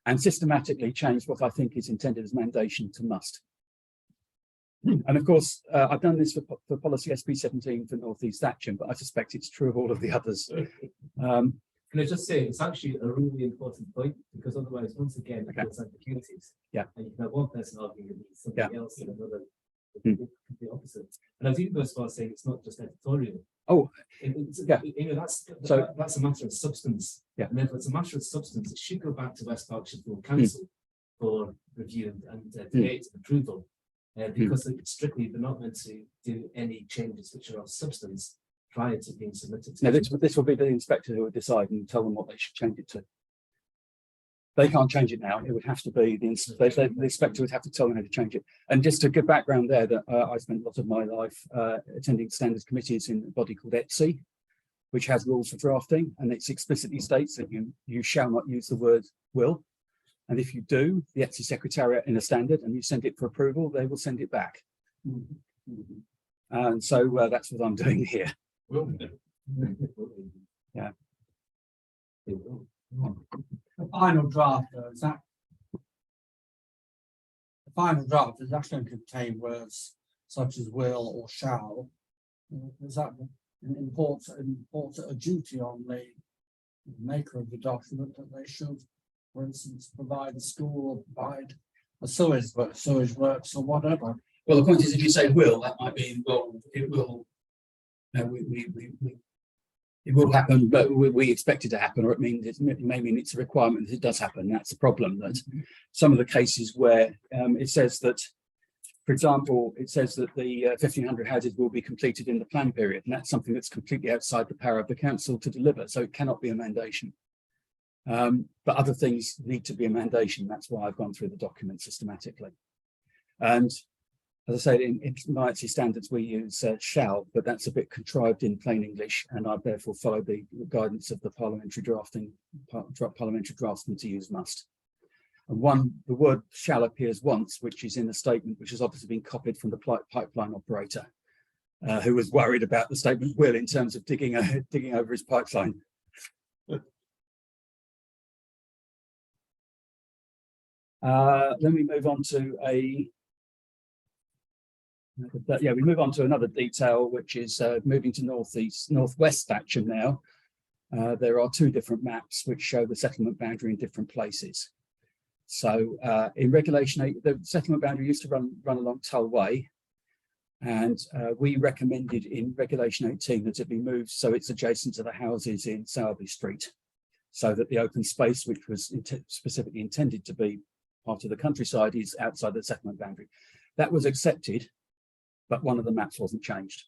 and systematically changed what I think is intended as mandation to must. And of course, I've done this for policy SP17 for North East Thatcham, but I suspect it's true of all of the others. Can I just say, it's actually a really important point, because otherwise, once again, it goes ambiguities. Yeah. And you can have one person arguing and something else and another the opposite. And I think as far as saying it's not just editorial. Oh, that's a matter of substance. Yeah. And if it's a matter of substance, it should go back to West Berkshire Full Council for review and debate and approval. Because strictly they're not meant to do any changes which are of substance prior to being submitted to. No, this will be the inspector who would decide and tell them what they should change it to. They can't change it now. It would have to be the inspector would have to tell them how to change it. And just to give background there, that I spent a lot of my life attending standards committees in a body called ETSI, which has rules for drafting, and it explicitly states that you shall not use the word will. And if you do, the ETSI secretariat in a standard and you send it for approval, they will send it back. And so that's what I'm doing here. Yeah. The final draft, is that? The final draft is that going to contain words such as will or shall. Is that imports a duty on the maker of the document that they should, for instance, provide a school or provide a sewage works or whatever? Well, the point is, if you say will, that might be, well, it will. It will happen, but we expect it to happen, or it may mean it's a requirement that it does happen. That's the problem. That some of the cases where it says that, for example, it says that the 1,500 houses will be completed in the plan period, and that's something that's completely outside the power of the council to deliver. So it cannot be a mandation. But other things need to be a mandation. That's why I've gone through the document systematically. And as I said, in compliance standards, we use shall, but that's a bit contrived in plain English, and I therefore follow the guidance of the parliamentary draftsman to use must. And the word shall appears once, which is in the statement, which has obviously been copied from the pipeline operator, who was worried about the statement will in terms of digging over his pipeline. Then we move on to we move on to another detail, which is moving to northwest Thatcham now. There are two different maps which show the settlement boundary in different places. So in Regulation 8, the settlement boundary used to run along Tull Way, and we recommended in Regulation 18 that it be moved so it's adjacent to the houses in Sowerby Street, so that the open space, which was specifically intended to be part of the countryside, is outside the settlement boundary. That was accepted, but one of the maps wasn't changed.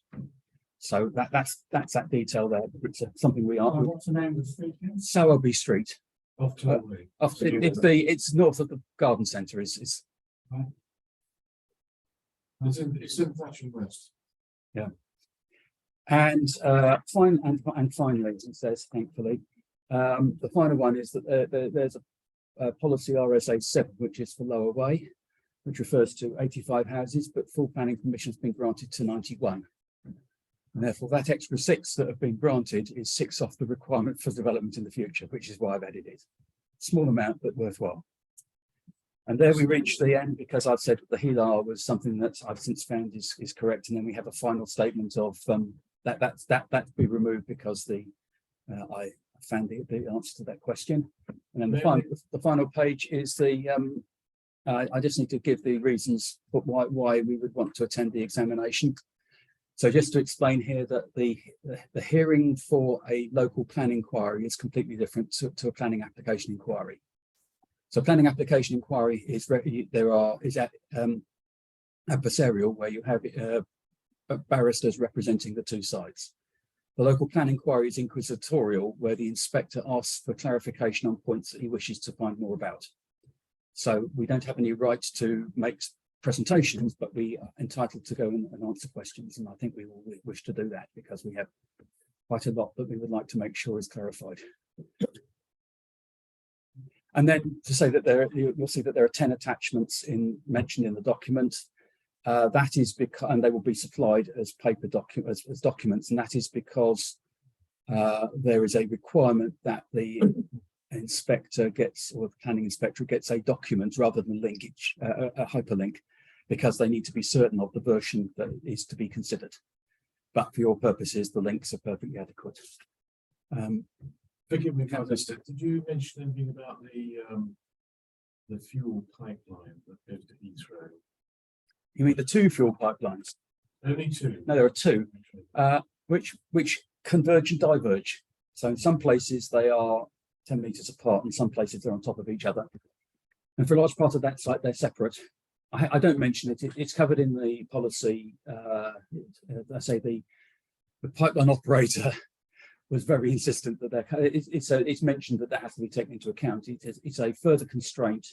So that's that detail there. It's something we are. What's the name of the street? Sowerby Street. Off to Way. It's north of the garden centre. Is Right. It's in Thatcham West. Yeah. And finally, as it says, thankfully, the final one is that there's a policy RSA 7, which is for Lower Way, which refers to 85 houses, but full planning permission has been granted to 91. And therefore, that extra 6 that have been granted is 6 off the requirement for development in the future, which is why I've added it. Small amount, but worthwhile. And there we reach the end, because I've said the HELAR was something that I've since found is correct. And then we have a final statement of that be removed because I found the answer to that question. And then the final page is I just need to give the reasons for why we would want to attend the examination. So just to explain here that the hearing for a local plan inquiry is completely different to a planning application inquiry. So planning application inquiry is adversarial, where you have barristers representing the two sides. The local plan inquiry is inquisitorial, where the inspector asks for clarification on points that he wishes to find more about. So we don't have any right to make presentations, but we are entitled to go and answer questions. And I think we will wish to do that because we have quite a lot that we would like to make sure is clarified. And then to say that you'll see that there are 10 attachments mentioned in the document. That is because, and they will be supplied as paper documents, as documents, and that is because there is a requirement that the inspector gets, or the planning inspector gets, a document rather than linkage, a hyperlink, because they need to be certain of the version that is to be considered. But for your purposes, the links are perfectly adequate. Forgive me if I missed it. Did you mention anything about the fuel pipeline that goes to Heathrow? You mean the two fuel pipelines? Only 2. No, there are 2, which converge and diverge. So in some places they are 10 metres apart, and some places they're on top of each other. And for a large part of that site, they're separate. I don't mention it. It's covered in the policy. I say the pipeline operator was very insistent that it's mentioned that has to be taken into account. It's a further constraint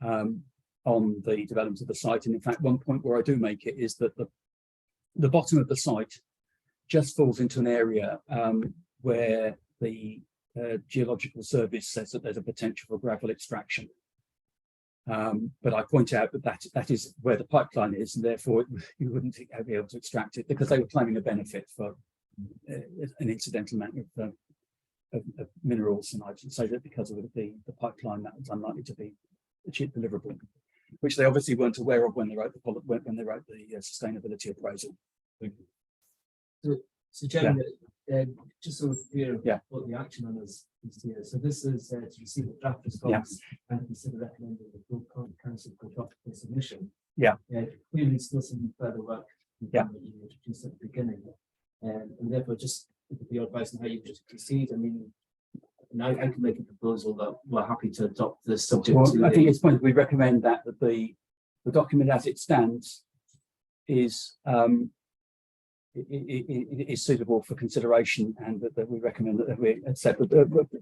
on the development of the site. And in fact, one point where I do make it is that the bottom of the site just falls into an area where the Geological Service says that there's a potential for gravel extraction. But I point out that is where the pipeline is, and therefore you wouldn't be able to extract it because they were claiming a benefit for an incidental amount of minerals, and I should say that because of the pipeline, that was unlikely to be achieved deliverable, which they obviously weren't aware of when they wrote the sustainability appraisal. Thank you. So Jeremy, just so we're clear, Yeah. what the action on is here. So this is to receive the draft response and consider recommending the full council for submission. Yeah. Clearly still some further work Yeah. that you introduced at the beginning. And therefore just your advice on how you just proceed. I mean, now I can make a proposal that we're happy to adopt this subject Well, to. I think it's point we recommend that the document as it stands is is suitable for consideration, and that we recommend that we accept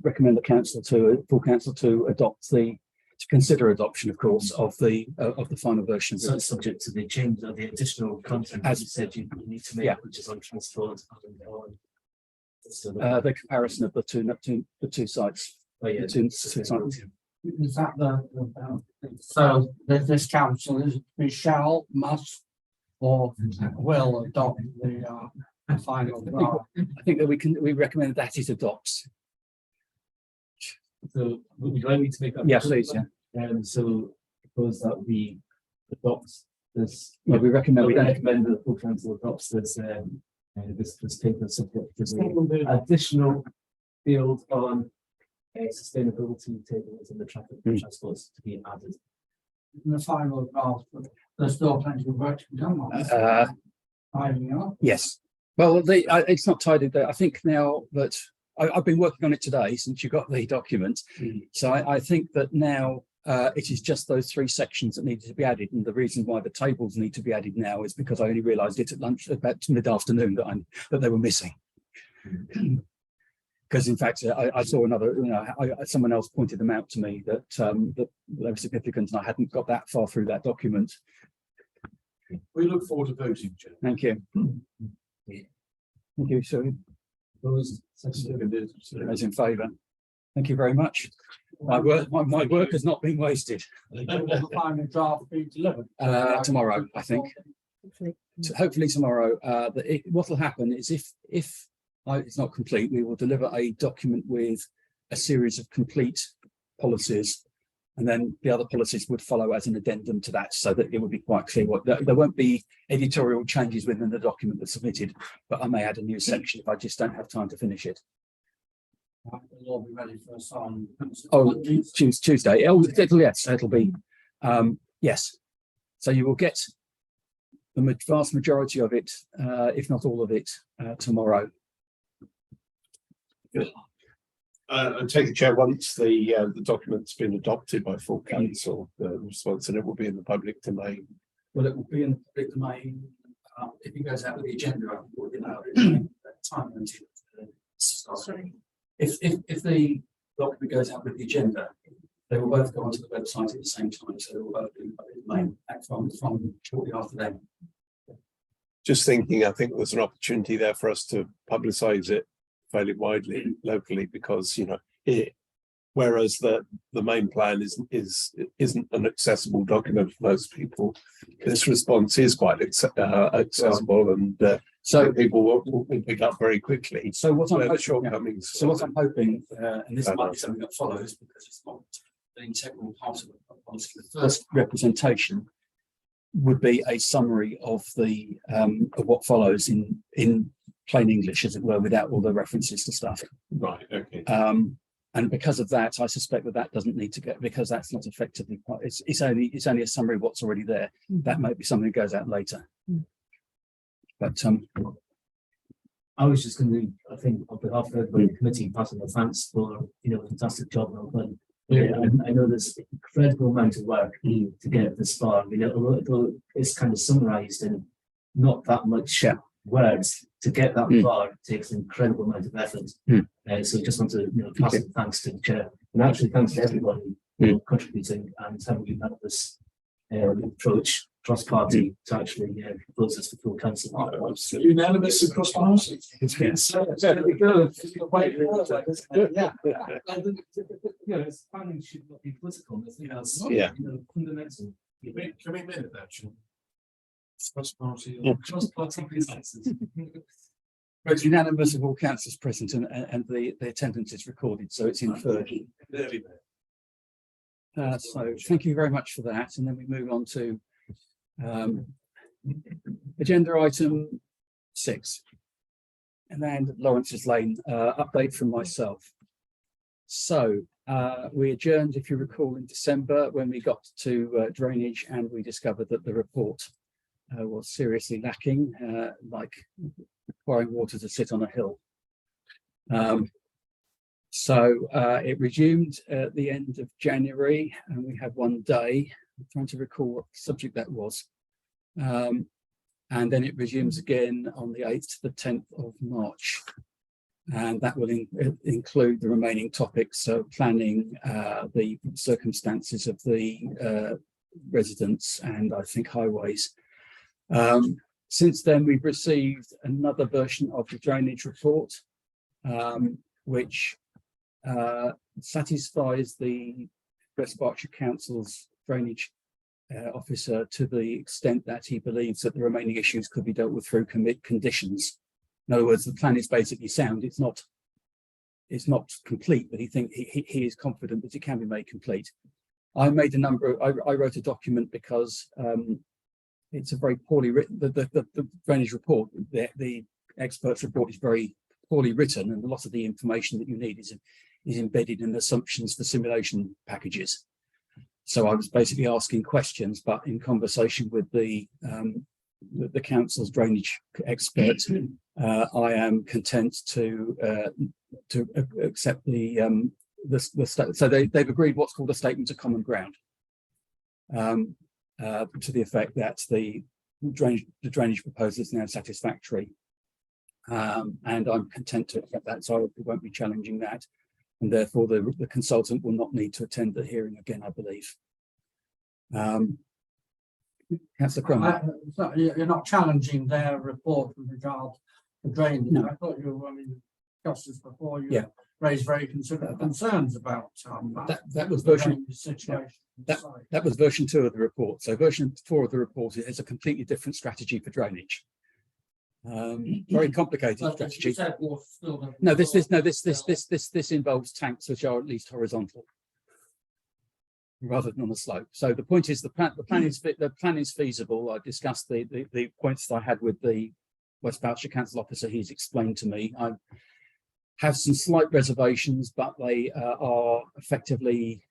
recommend the full council to adopt to consider adoption, of course, of the final version. So it's subject to the change of the additional content as you said you need to make, Yeah. which is on transport and on. So The comparison of the two sites. oh, yeah, The two sites. Is that so this council is we shall, must, or will adopt the final draft? I think that we recommend that it adopts. So would I need to make that? Yes, please. Yeah. So propose that we adopt this. Yeah, we recommend We we recommend that the full council adopts this this paper subject to the additional field on sustainability tables in the traffic transports to be added. In the final draft, but there's still plenty of work to be done on this. Tidying up. Yes. Well, it's not tidied there. I think now that I've been working on it today since you got the document. So I think that now it is just those 3 sections that needed to be added. And the reason why the tables need to be added now is because I only realised it at lunch about mid-afternoon that they were missing. Because in fact, I saw another, someone else pointed them out to me that they were significant, and I hadn't got that far through that document. We look forward to voting, Chair. Thank you. Thank you. So Opposed? those in favour. Thank you very much. My work has not been wasted. Will the final draft be delivered? Tomorrow, I think. Hopefully tomorrow. What will happen is if it's not complete, we will deliver a document with a series of complete policies, and then the other policies would follow as an addendum to that, so that it would be quite clear there won't be editorial changes within the document that's submitted, but I may add a new section if I just don't have time to finish it. It'll all be ready for us on. Oh, Tuesday. It'll be yes. So you will get the vast majority of it, if not all of it, tomorrow. I take the chair once the document's been adopted by full council, the response, and it will be in the public domain. Well, it will be in the public domain if it goes out with the agenda. Time until sorry. If the document goes out with the agenda, they will both go onto the website at the same time, so they will both be in the public domain from shortly after then. Just thinking, I think there's an opportunity there for us to publicise it fairly widely locally, because whereas the main plan isn't an accessible document for most people, this response is quite accessible, and so people will pick up very quickly. So what I'm shortcomings. So what I'm hoping, and this might be something that follows because it's not the integral part of the policy. The first representation would be a summary of of what follows in plain English, as it were, without all the references to stuff. Right. Okay. And because of that, I suspect that doesn't need to go, because that's not effectively part. It's only a summary of what's already there. That might be something that goes out later. But I was just going to, I think, on behalf of everybody in the committee, pass on thanks for a fantastic job well done. Yeah, I know there's an incredible amount of work to get this far. I mean, although it's kind of summarised in not that much words, to get that far takes an incredible amount of effort. So I just want to pass on thanks to the chair, and actually thanks to everybody for contributing and having unanimous approach cross-party to actually propose this for full council. Unanimous across party. Planning should not be political. I think that's fundamental. Can we minute that, Sean? Cross party. Cross-party consensus. it's unanimous of all councillors present, and the attendance is recorded, so it's inferred. So thank you very much for that, and then we move on to agenda item 6, and then Lawrence's Lane update from myself. So we adjourned, if you recall, in December when we got to drainage, and we discovered that the report was seriously lacking, like requiring water to sit on a hill. It resumed at the end of January, and we had one day. I'm trying to recall what subject that was. And then it resumes again on the 8th to the 10th of March. And that will include the remaining topics, so planning, the circumstances of the residents, and I think highways. Since then, we've received another version of the drainage report, which satisfies the West Berkshire Council's drainage officer to the extent that he believes that the remaining issues could be dealt with through conditions. In other words, the plan is basically sound. It's not complete, but he is confident that it can be made complete. I wrote a document because it's a very poorly written. The drainage report, the experts' report, is very poorly written, and a lot of the information that you need is embedded in assumptions for simulation packages. So I was basically asking questions, but in conversation with the council's drainage expert, I am content to accept so they've agreed what's called a statement of common ground, to the effect that the drainage proposal is now satisfactory, and I'm content to accept that, so I won't be challenging that, and therefore the consultant will not need to attend the hearing again, I believe. Councillor Crummer. So you're not challenging their report with regard to drainage. No. I thought discussed this before. You raised very considerable concerns about that was version situation. that was version 2 of the report. So version 4 of the report has a completely different strategy for drainage. Very complicated strategy. No, this involves tanks which are at least horizontal rather than on the slope. So the point is the plan is feasible. I discussed the points that I had with the West Berkshire Council officer. He's explained to me. I have some slight reservations, but they are effectively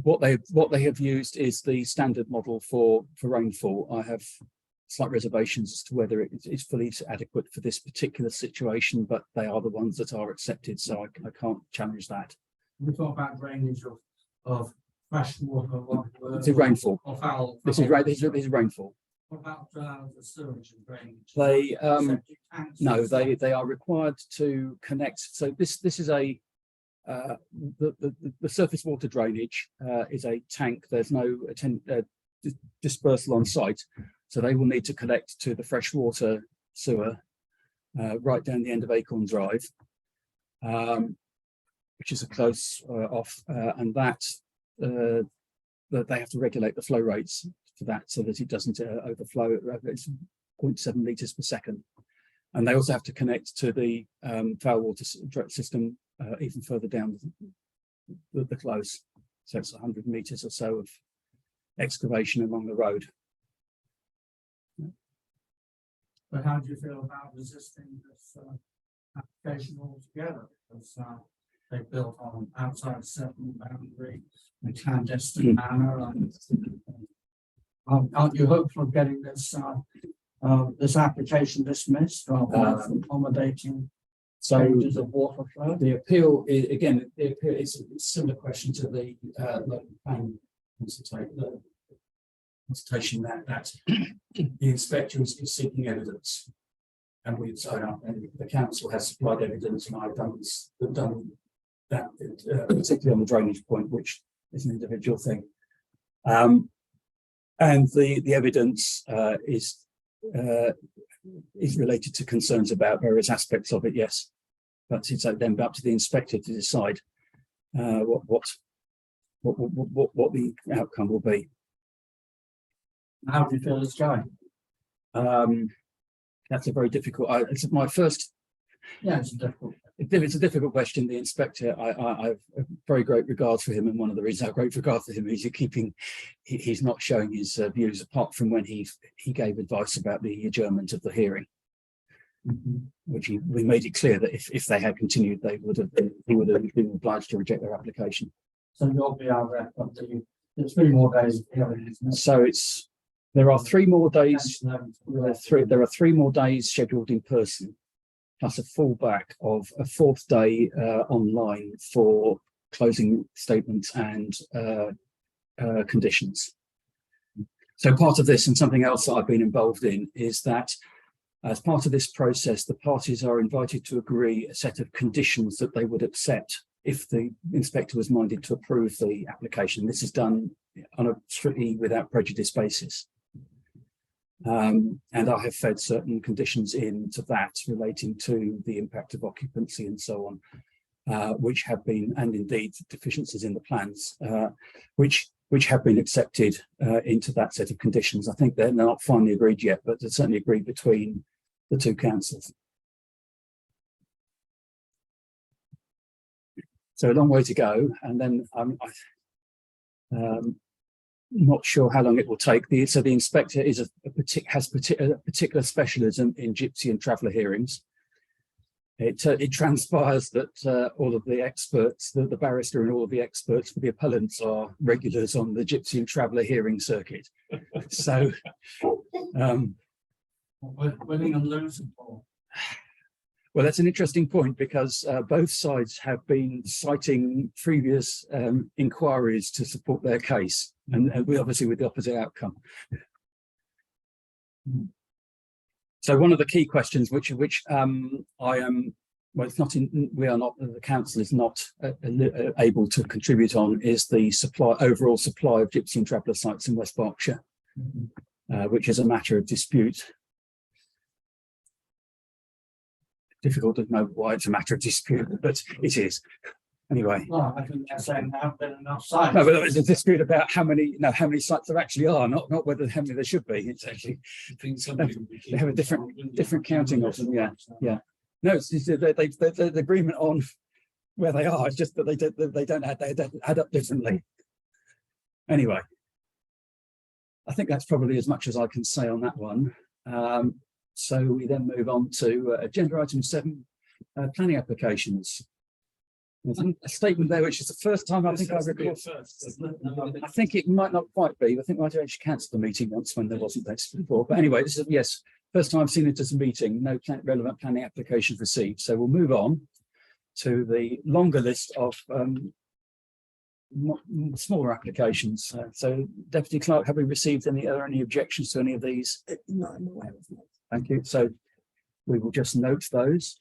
what they have used is the standard model for rainfall. I have slight reservations as to whether it is fully adequate for this particular situation, but they are the ones that are accepted, so I can't challenge that. We talk about drainage of fresh water. It's a rainfall. Or foul. This is rainfall. What about the sewage and drainage? They no, they are required to connect. So this is a the surface water drainage is a tank. There's no dispersal on site, so they will need to connect to the freshwater sewer right down the end of Acorn Drive, which is a close off, and that they have to regulate the flow rates for that so that it doesn't overflow. It's 0.7 litres per second, and they also have to connect to the foul water system even further down the close. So it's 100 metres or so of excavation along the road. But how do you feel about resisting this application altogether? Because they built on outside settlement boundary in a clandestine manner. Aren't you hopeful of getting this this application dismissed rather than accommodating changes of water flow? The appeal is, again, it's a similar question to the local plan consultation that the inspector is seeking evidence, and the council has supplied evidence, and I've done that particularly on the drainage point, which is an individual thing, and the evidence is related to concerns about various aspects of it. Yes, but it's then up to the inspector to decide what the outcome will be. How do you feel it's going? That's a very difficult. It's my first. Yeah, it's difficult. It's a difficult question. The inspector, I have a very great regard for him, and one of the reasons I have great regard for him is he's not showing his views, apart from when he gave advice about the adjournment of the hearing, which we made it clear that if they had continued, he would have been obliged to reject their application. So you'll be out there, but there's 3 more days of hearing, isn't it? So there are 3 more days. There are 3 more days scheduled in person. plus a fallback of a 4th day online for closing statements and conditions. So part of this, and something else that I've been involved in, is that as part of this process, the parties are invited to agree a set of conditions that they would accept if the inspector was minded to approve the application. This is done on a strictly without prejudice basis. And I have fed certain conditions into that relating to the impact of occupancy and so on, which have been, and indeed deficiencies in the plans, which have been accepted into that set of conditions. I think they're not finally agreed yet, but they're certainly agreed between the two councils. So a long way to go, and then I'm not sure how long it will take. So the inspector is a particular specialism in gypsy and traveller hearings. It transpires that all of the experts, the barrister and all of the experts for the appellants are regulars on the gypsy and traveller hearing circuit. So, winning and losing. well, that's an interesting point, because both sides have been citing previous inquiries to support their case, and we obviously with the opposite outcome. So one of the key questions, which I am, well, it's not in, we are not, the council is not able to contribute on, is the overall supply of gypsy and traveller sites in West Berkshire, which is a matter of dispute. Difficult to know why it's a matter of dispute, but it is. Anyway. Well, I think they're saying there have been enough sites. No, but there's a dispute about how many sites there actually are, not whether how many there should be. It's actually, they have a different counting of them. Yeah. No, it's the agreement on where they are. It's just that they don't add up differently. Anyway, I think that's probably as much as I can say on that one. So we then move on to agenda item 7, planning applications. A statement there, which is the first time I think I recall. I think it might not quite be. I think I actually cancelled the meeting once when there wasn't this before. But anyway, this is, yes, first time I've seen it as a meeting. No relevant planning applications received. So we'll move on to the longer list of smaller applications. So, Deputy Clerk, have we received any objections to any of these? Not I'm aware of. No. Thank you. So we will just note those.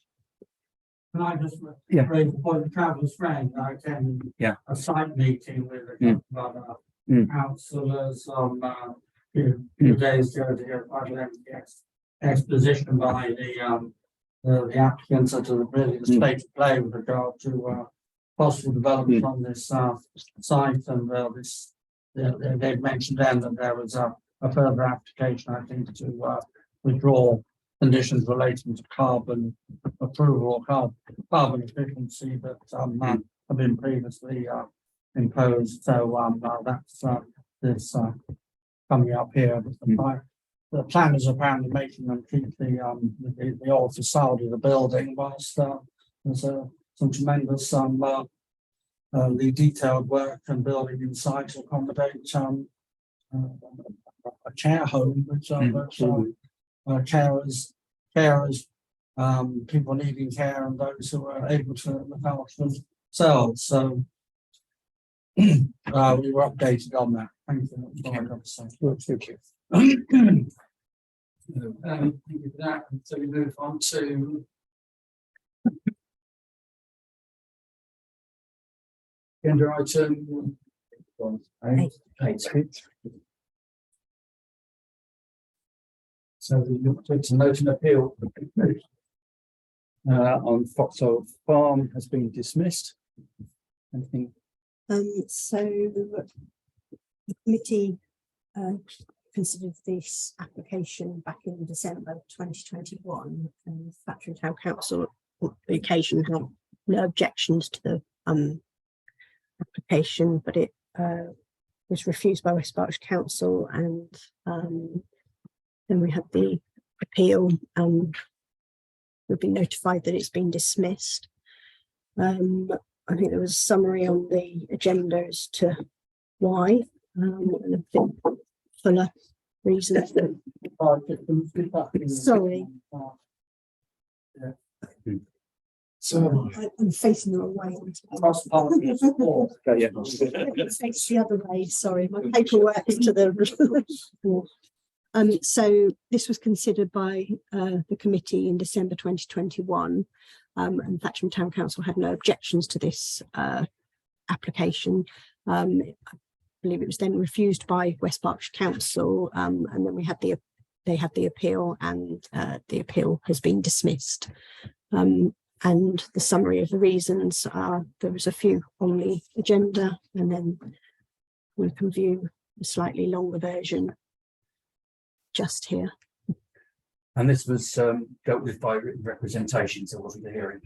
Can I just Yeah. raise the point of traveller's friend? I attended a site meeting with a couple of councillors on a few days ago to get quite an exposition by the applicants to the brilliant state of play with regard to possible development on this site, and they've mentioned then that there was a further application, I think, to withdraw conditions relating to carbon approval or carbon efficiency that have been previously imposed. So that's this coming up here. The planners are apparently making them keep the old facade of the building, whilst there's some tremendous the detailed work and building inside to accommodate a care home, which carers, people needing care, and those who are able to look after themselves. So we were updated on that. Thank you. That's all I've got to say. Thank you. Thank you for that. So we move on to agenda item 8. So we looked at a note and appeal on Foxhold Farm has been dismissed. Anything? So the committee considered this application back in December 2021, and Thatcham Town Council on the occasion had no objections to the application, but it was refused by West Berkshire Council, and then we had the appeal. We've been notified that it's been dismissed. I think there was a summary on the agenda as to why, and a bit fuller reasons. Sorry. So, I'm facing the wrong way. Cross party support. Okay, yeah. Face the other way, sorry, my paperwork is to the. So this was considered by the committee in December 2021, and Thatcham Town Council had no objections to this application. I believe it was then refused by West Berkshire Council, and then they had the appeal, and the appeal has been dismissed. And the summary of the reasons are, there was a few on the agenda, and then we can view a slightly longer version just here. And this was dealt with by written representation, so it wasn't a hearing.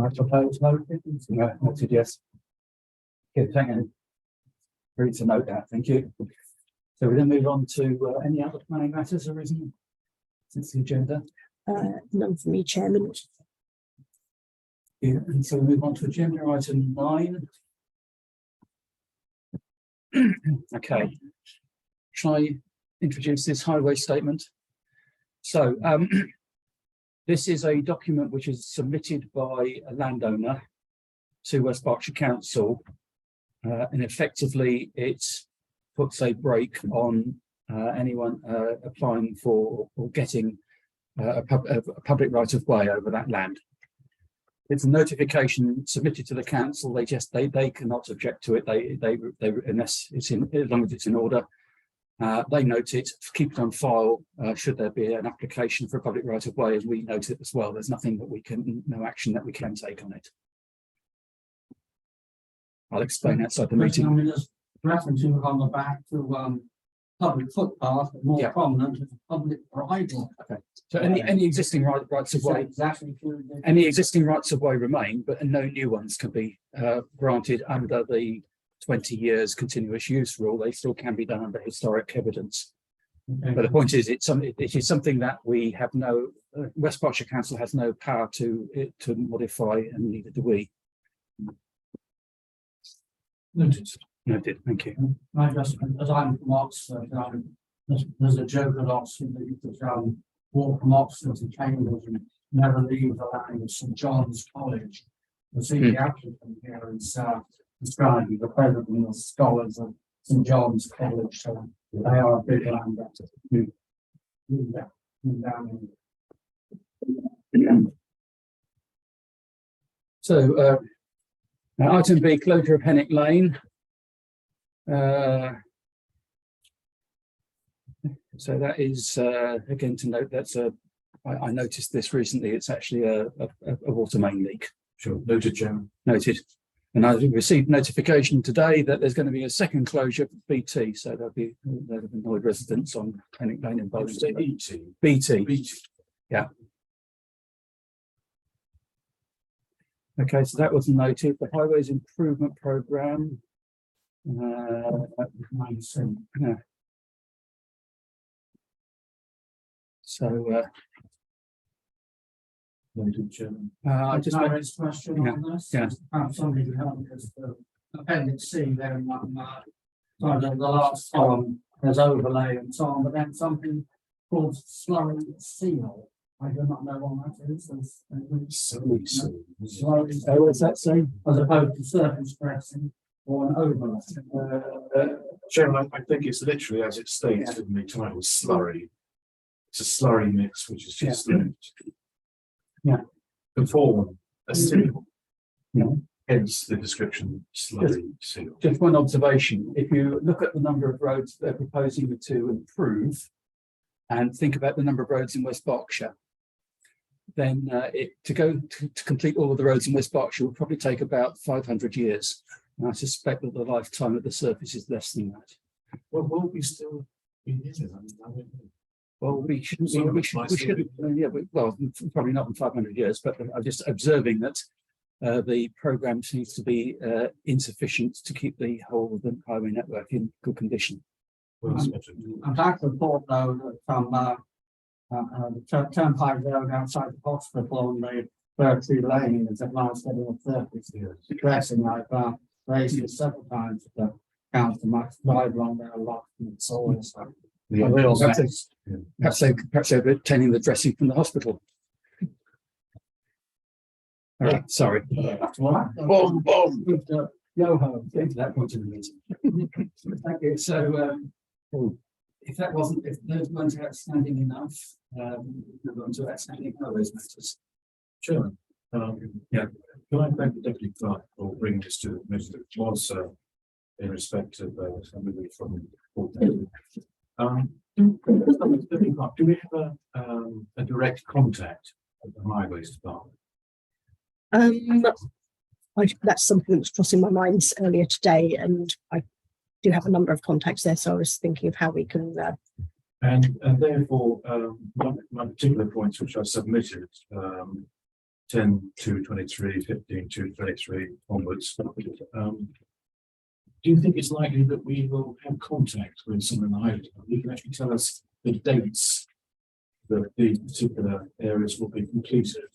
I propose no. Noted, yes. Okay, thank you. Ready to note that, thank you. So we then move on to any other planning matters arisen since the agenda. None for me, Chairman. Yeah, and so we move on to agenda item 9. Okay. Shall I introduce this highway statement? So this is a document which is submitted by a landowner to West Berkshire Council, and effectively it puts a brake on anyone applying for or getting a public right of way over that land. It's a notification submitted to the council. They cannot object to it. They unless it's in, as long as it's in order. They note it, keep it on file. Should there be an application for a public right of way, as we note it as well. There's nothing that we can, no action that we can take on it. I'll explain outside the meeting. I mean, there's references on the back to public footpath, but more Yeah. prominent is public bridle. Okay. So any existing rights of way, Exactly. any existing rights of way remain, but no new ones can be granted under the 20 years continuous use rule. They still can be done under historic evidence. Okay. But the point is, it is something that we have no, West Berkshire Council has no power to modify, and neither do we. noted. Noted, thank you. I just, as I'm from Oxford, there's a joke at Oxford that you could walk from Oxford to Cambridge and never leave the land of St John's College. The senior applicant here is describing the president of scholars of St John's College, so they are a big land. So item B, closure of Henwick Lane. So that is again to note, that's I noticed this recently. It's actually a water main leak. Sure, noted, Chairman. Noted. And I received notification today that there's going to be a second closure for BT. So there'll be annoyed residents on Henwick Lane in Bolton. BT. Yeah. Okay, so that was noted. The Highways Improvement Programme. Yeah. So Noted, Chairman. I just Can I went, raise a question on this? yeah. Perhaps somebody can help me, because the appendix C there in that, so the last column, there's overlay and so on, but then something called slurry seal. I do not know what that is. oh, what's that say? As opposed to surface dressing or an overlay. Chairman, I think it's literally as it states in the title, slurry. It's a slurry mix, which is just Yeah. to form a seal. Yeah. Hence the description, slurry seal. Just one observation. If you look at the number of roads they're proposing to improve and think about the number of roads in West Berkshire, then to complete all of the roads in West Berkshire will probably take about 500 years. And I suspect that the lifetime of the surface is less than that. Well, will we still be using them? Well, we shouldn't. So We should. Yeah. Well, probably not in 500 years. But I'm just observing that the programme seems to be insufficient to keep the whole of the highway network in good condition. I'm glad to report though that the turnpike road outside the hospital on the Berkshire Lane is at last getting a surface. Addressing like that, raised it several times. The council might drive along there a lot and it's always The Perhaps they're obtaining the dressing from the hospital. All right, sorry. Boom, boom. Yo ho, getting to that point in the meeting. Thank you. So if those weren't outstanding enough, we're on to outstanding highways matters. Chairman, yeah, can I thank the deputy clerk for bringing this to the committee? It was in respect of somebody from Portland. Deputy clerk, do we have a direct contact at the highways department? That's something that was crossing my mind earlier today, and I do have a number of contacts there, so I was thinking of how we can. And therefore, my particular points which I submitted, 10 to 23, 15 to 23 onwards. Do you think it's likely that we will have contact with someone in the highways? You can actually tell us the dates that the particular areas will be completed.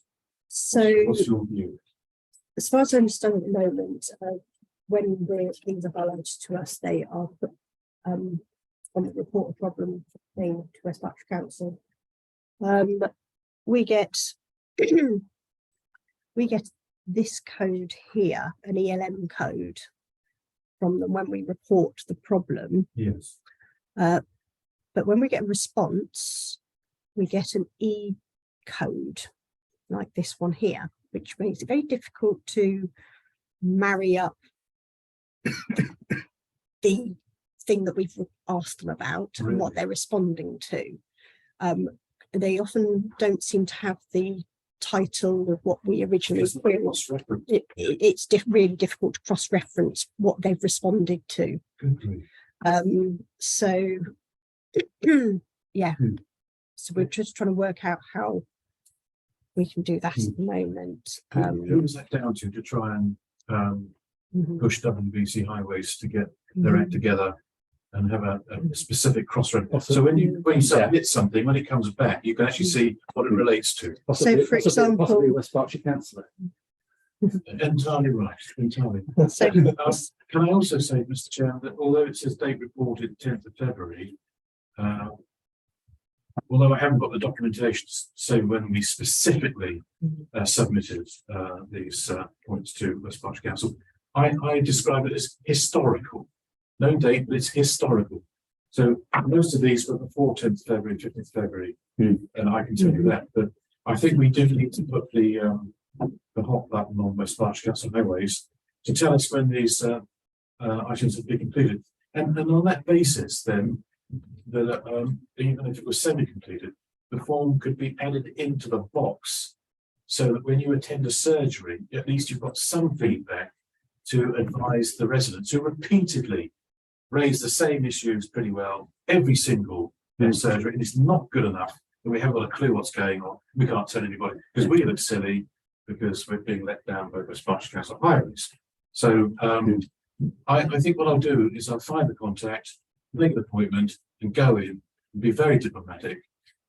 So, What's your view? as far as I understand at the moment, when things are highlighted to us, they are put on the report of problem thing to West Berkshire Council. We get this code here, an ELM code, from them when we report the problem. Yes. But when we get a response, we get an E code like this one here, which makes it very difficult to marry up the thing that we've asked them about and what they're responding to. They often don't seem to have the title of what we originally queried. It's really difficult to cross-reference what they've responded to. So yeah, so we're just trying to work out how we can do that at the moment. Who was that down to try and push WBC Highways to get their act together and have a specific cross-reference? So when you submit something, when it comes back, you can actually see what it relates to. So, for example, possibly West Berkshire Councillor. Entirely right, entirely. So, can I also say, Mr. Chairman, that although it says date reported 10th of February, although I haven't got the documentation to say when we specifically submitted these points to West Berkshire Council, I describe it as historical. No date, but it's historical. So most of these were before 10th February, 15th February, and I can tell you that. But I think we do need to put the hot button on West Berkshire Council Highways to tell us when these items have been completed. And on that basis, then, that even if it was semi-completed, the form could be added into the box so that when you attend a surgery, at least you've got some feedback to advise the residents who repeatedly raise the same issues pretty well every single surgery, and it's not good enough that we haven't got a clue what's going on. We can't tell anybody because we look silly because we're being let down by West Berkshire Council Highways. So I think what I'll do is I'll find the contact, make an appointment, and go in and be very diplomatic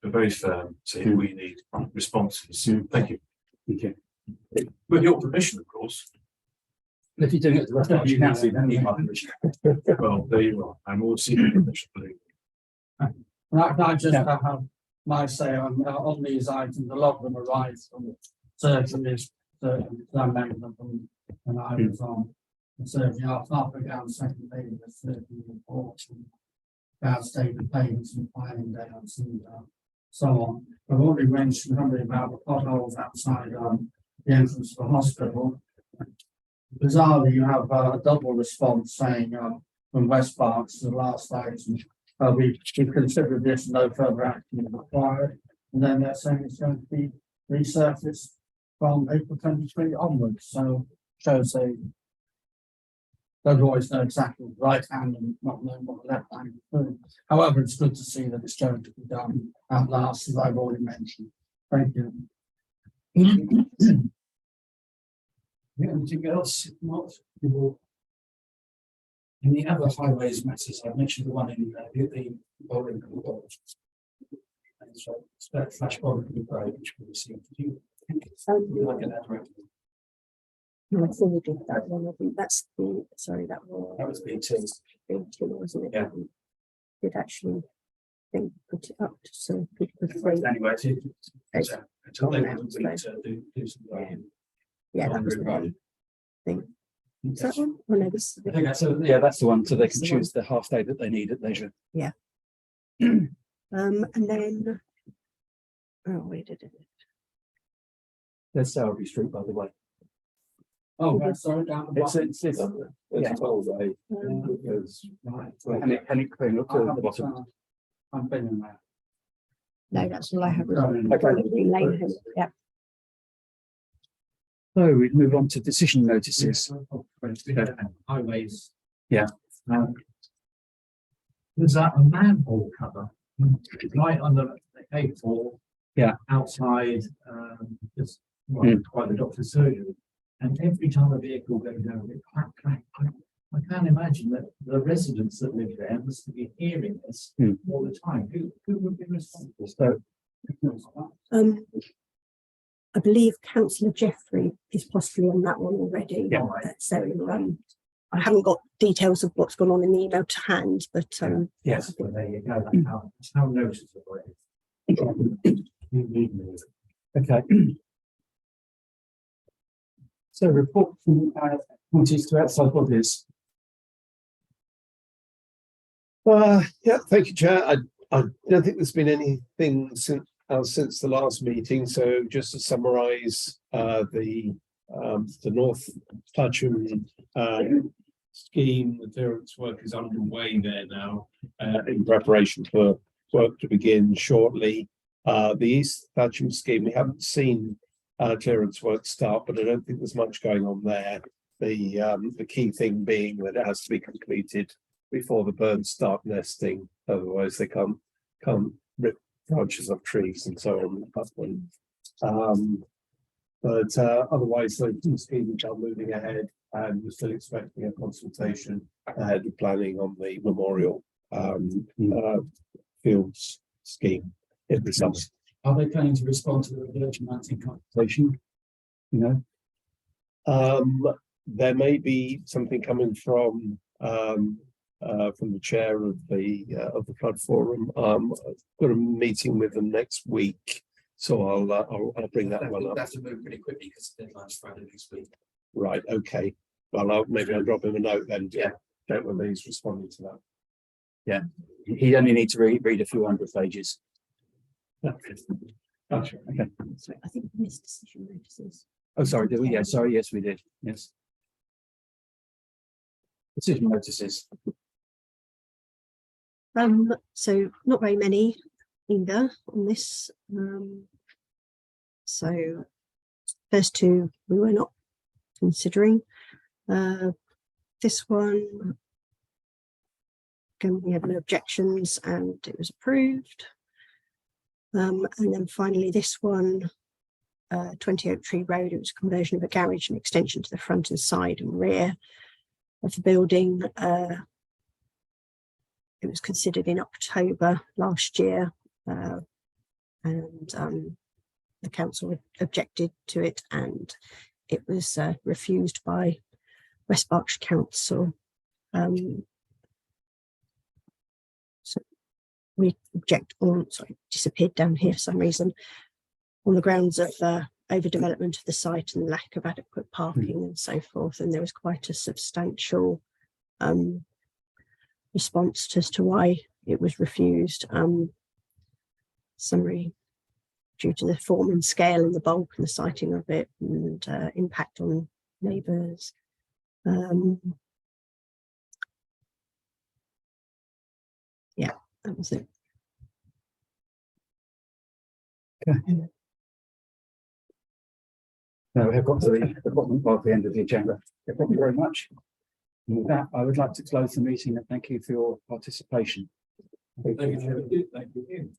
but very firm, saying we need responses. Thank you. Okay. With your permission, of course. If you're doing it to West Berkshire Council, then you might permission. Well, there you are. I'm all seeking permission. I just have my say on these items. A lot of them arise from surgeries that I made them from when I was on the surgery. Halfway down second day of the surgery report about state of payments and filing downs and so on. I've already mentioned something about the potholes outside the entrance of the hospital. Bizarrely, you have a double response saying from West Berks, the last item, we consider this no further action is required, and then they're saying it's going to be resurfaced from April 23 onwards. So shows they don't always know exactly the right hand and not knowing what the left hand is doing. However, it's good to see that it's going to be done at last, as I've already mentioned. Thank you. Anything else? If not, we will. Any other highways matters? I mentioned the one in the bowling alley. And so it's that flash bowling alley which we received. Did you like that directly? no, I think we did that one. I think that's the that That was being changed. wasn't it? Yeah. Did actually think, put it up so people could free. Anyway, It's until they gone want now, to do some work. Yeah, that was the one thing. Is that one? Oh, no, this. I think that's, yeah, that's the one, so they That's can the choose the half day that they need at leisure. And then. Oh, where did it? There's Sowerby Street, by the way. Oh, that's sorry, down the bottom. It's, It's yeah. a toll way. Right. Henwick Crane, look at the bottom. I'm been there. No, that's all I have. Okay. Green Lane, yeah. So we move on to decision notices. Highways. Yeah. There's that a manhole cover right on the A4. Yeah. Outside, just well, by the doctor's surgery. And every time a vehicle goes over it, clack, clack, clack. I can't imagine that the residents that live there must be hearing this all the time. Who would be responsible? So I believe Councillor Jeffrey is possibly on that one already. Yeah. So I haven't got details of what's gone on in the email to hand, but yes. Well, there you go. That's how noticeable it is. Okay. So report from appointees to outside bodies. Yeah, thank you, Chair. I don't think there's been anything since the last meeting. So just to summarise, the North Thatcham scheme, the clearance work is underway there now, in preparation for work to begin shortly. The East Thatcham scheme, we haven't seen clearance work start, but I don't think there's much going on there. The key thing being that it has to be completed before the birds start nesting, otherwise they can't rip branches of trees and so on. But otherwise the schemes are moving ahead, and we're still expecting a consultation ahead of planning on the memorial fields scheme in the summer. Are they planning to respond to the village mountain consultation? You know, There may be something coming from the chair of the flood forum. I've got a meeting with them next week, so I'll bring that one up. Have to move pretty quickly because the deadline's Friday next week. Right. Okay. Well, maybe I'll drop him a note then. Yeah. Check whether he's responding to that. yeah, he only needs to read a few hundred pages. Gotcha. Okay. So I think we missed decision notices. Oh, sorry, did we? Yeah, sorry, yes, we did. Yes. Decision notices. So not very many either on this. So first two we were not considering. This one, again, we had no objections and it was approved. And then finally this one, 20 Oak Tree Road, it was a conversion of a garage and extension to the front and side and rear of the building. It was considered in October last year, and the council objected to it, and it was refused by West Berkshire Council. So we object on, sorry, disappeared down here for some reason, on the grounds of overdevelopment of the site and lack of adequate parking and so forth. And there was quite a substantial response as to why it was refused. Summary: due to the form and scale and the bulk and the siting of it, and impact on neighbours. Yeah, that was it. Okay. Now we have got to the bottom of the end of the agenda. Thank you very much. And with that, I would like to close the meeting and thank you for your participation. Thank you. Thank you.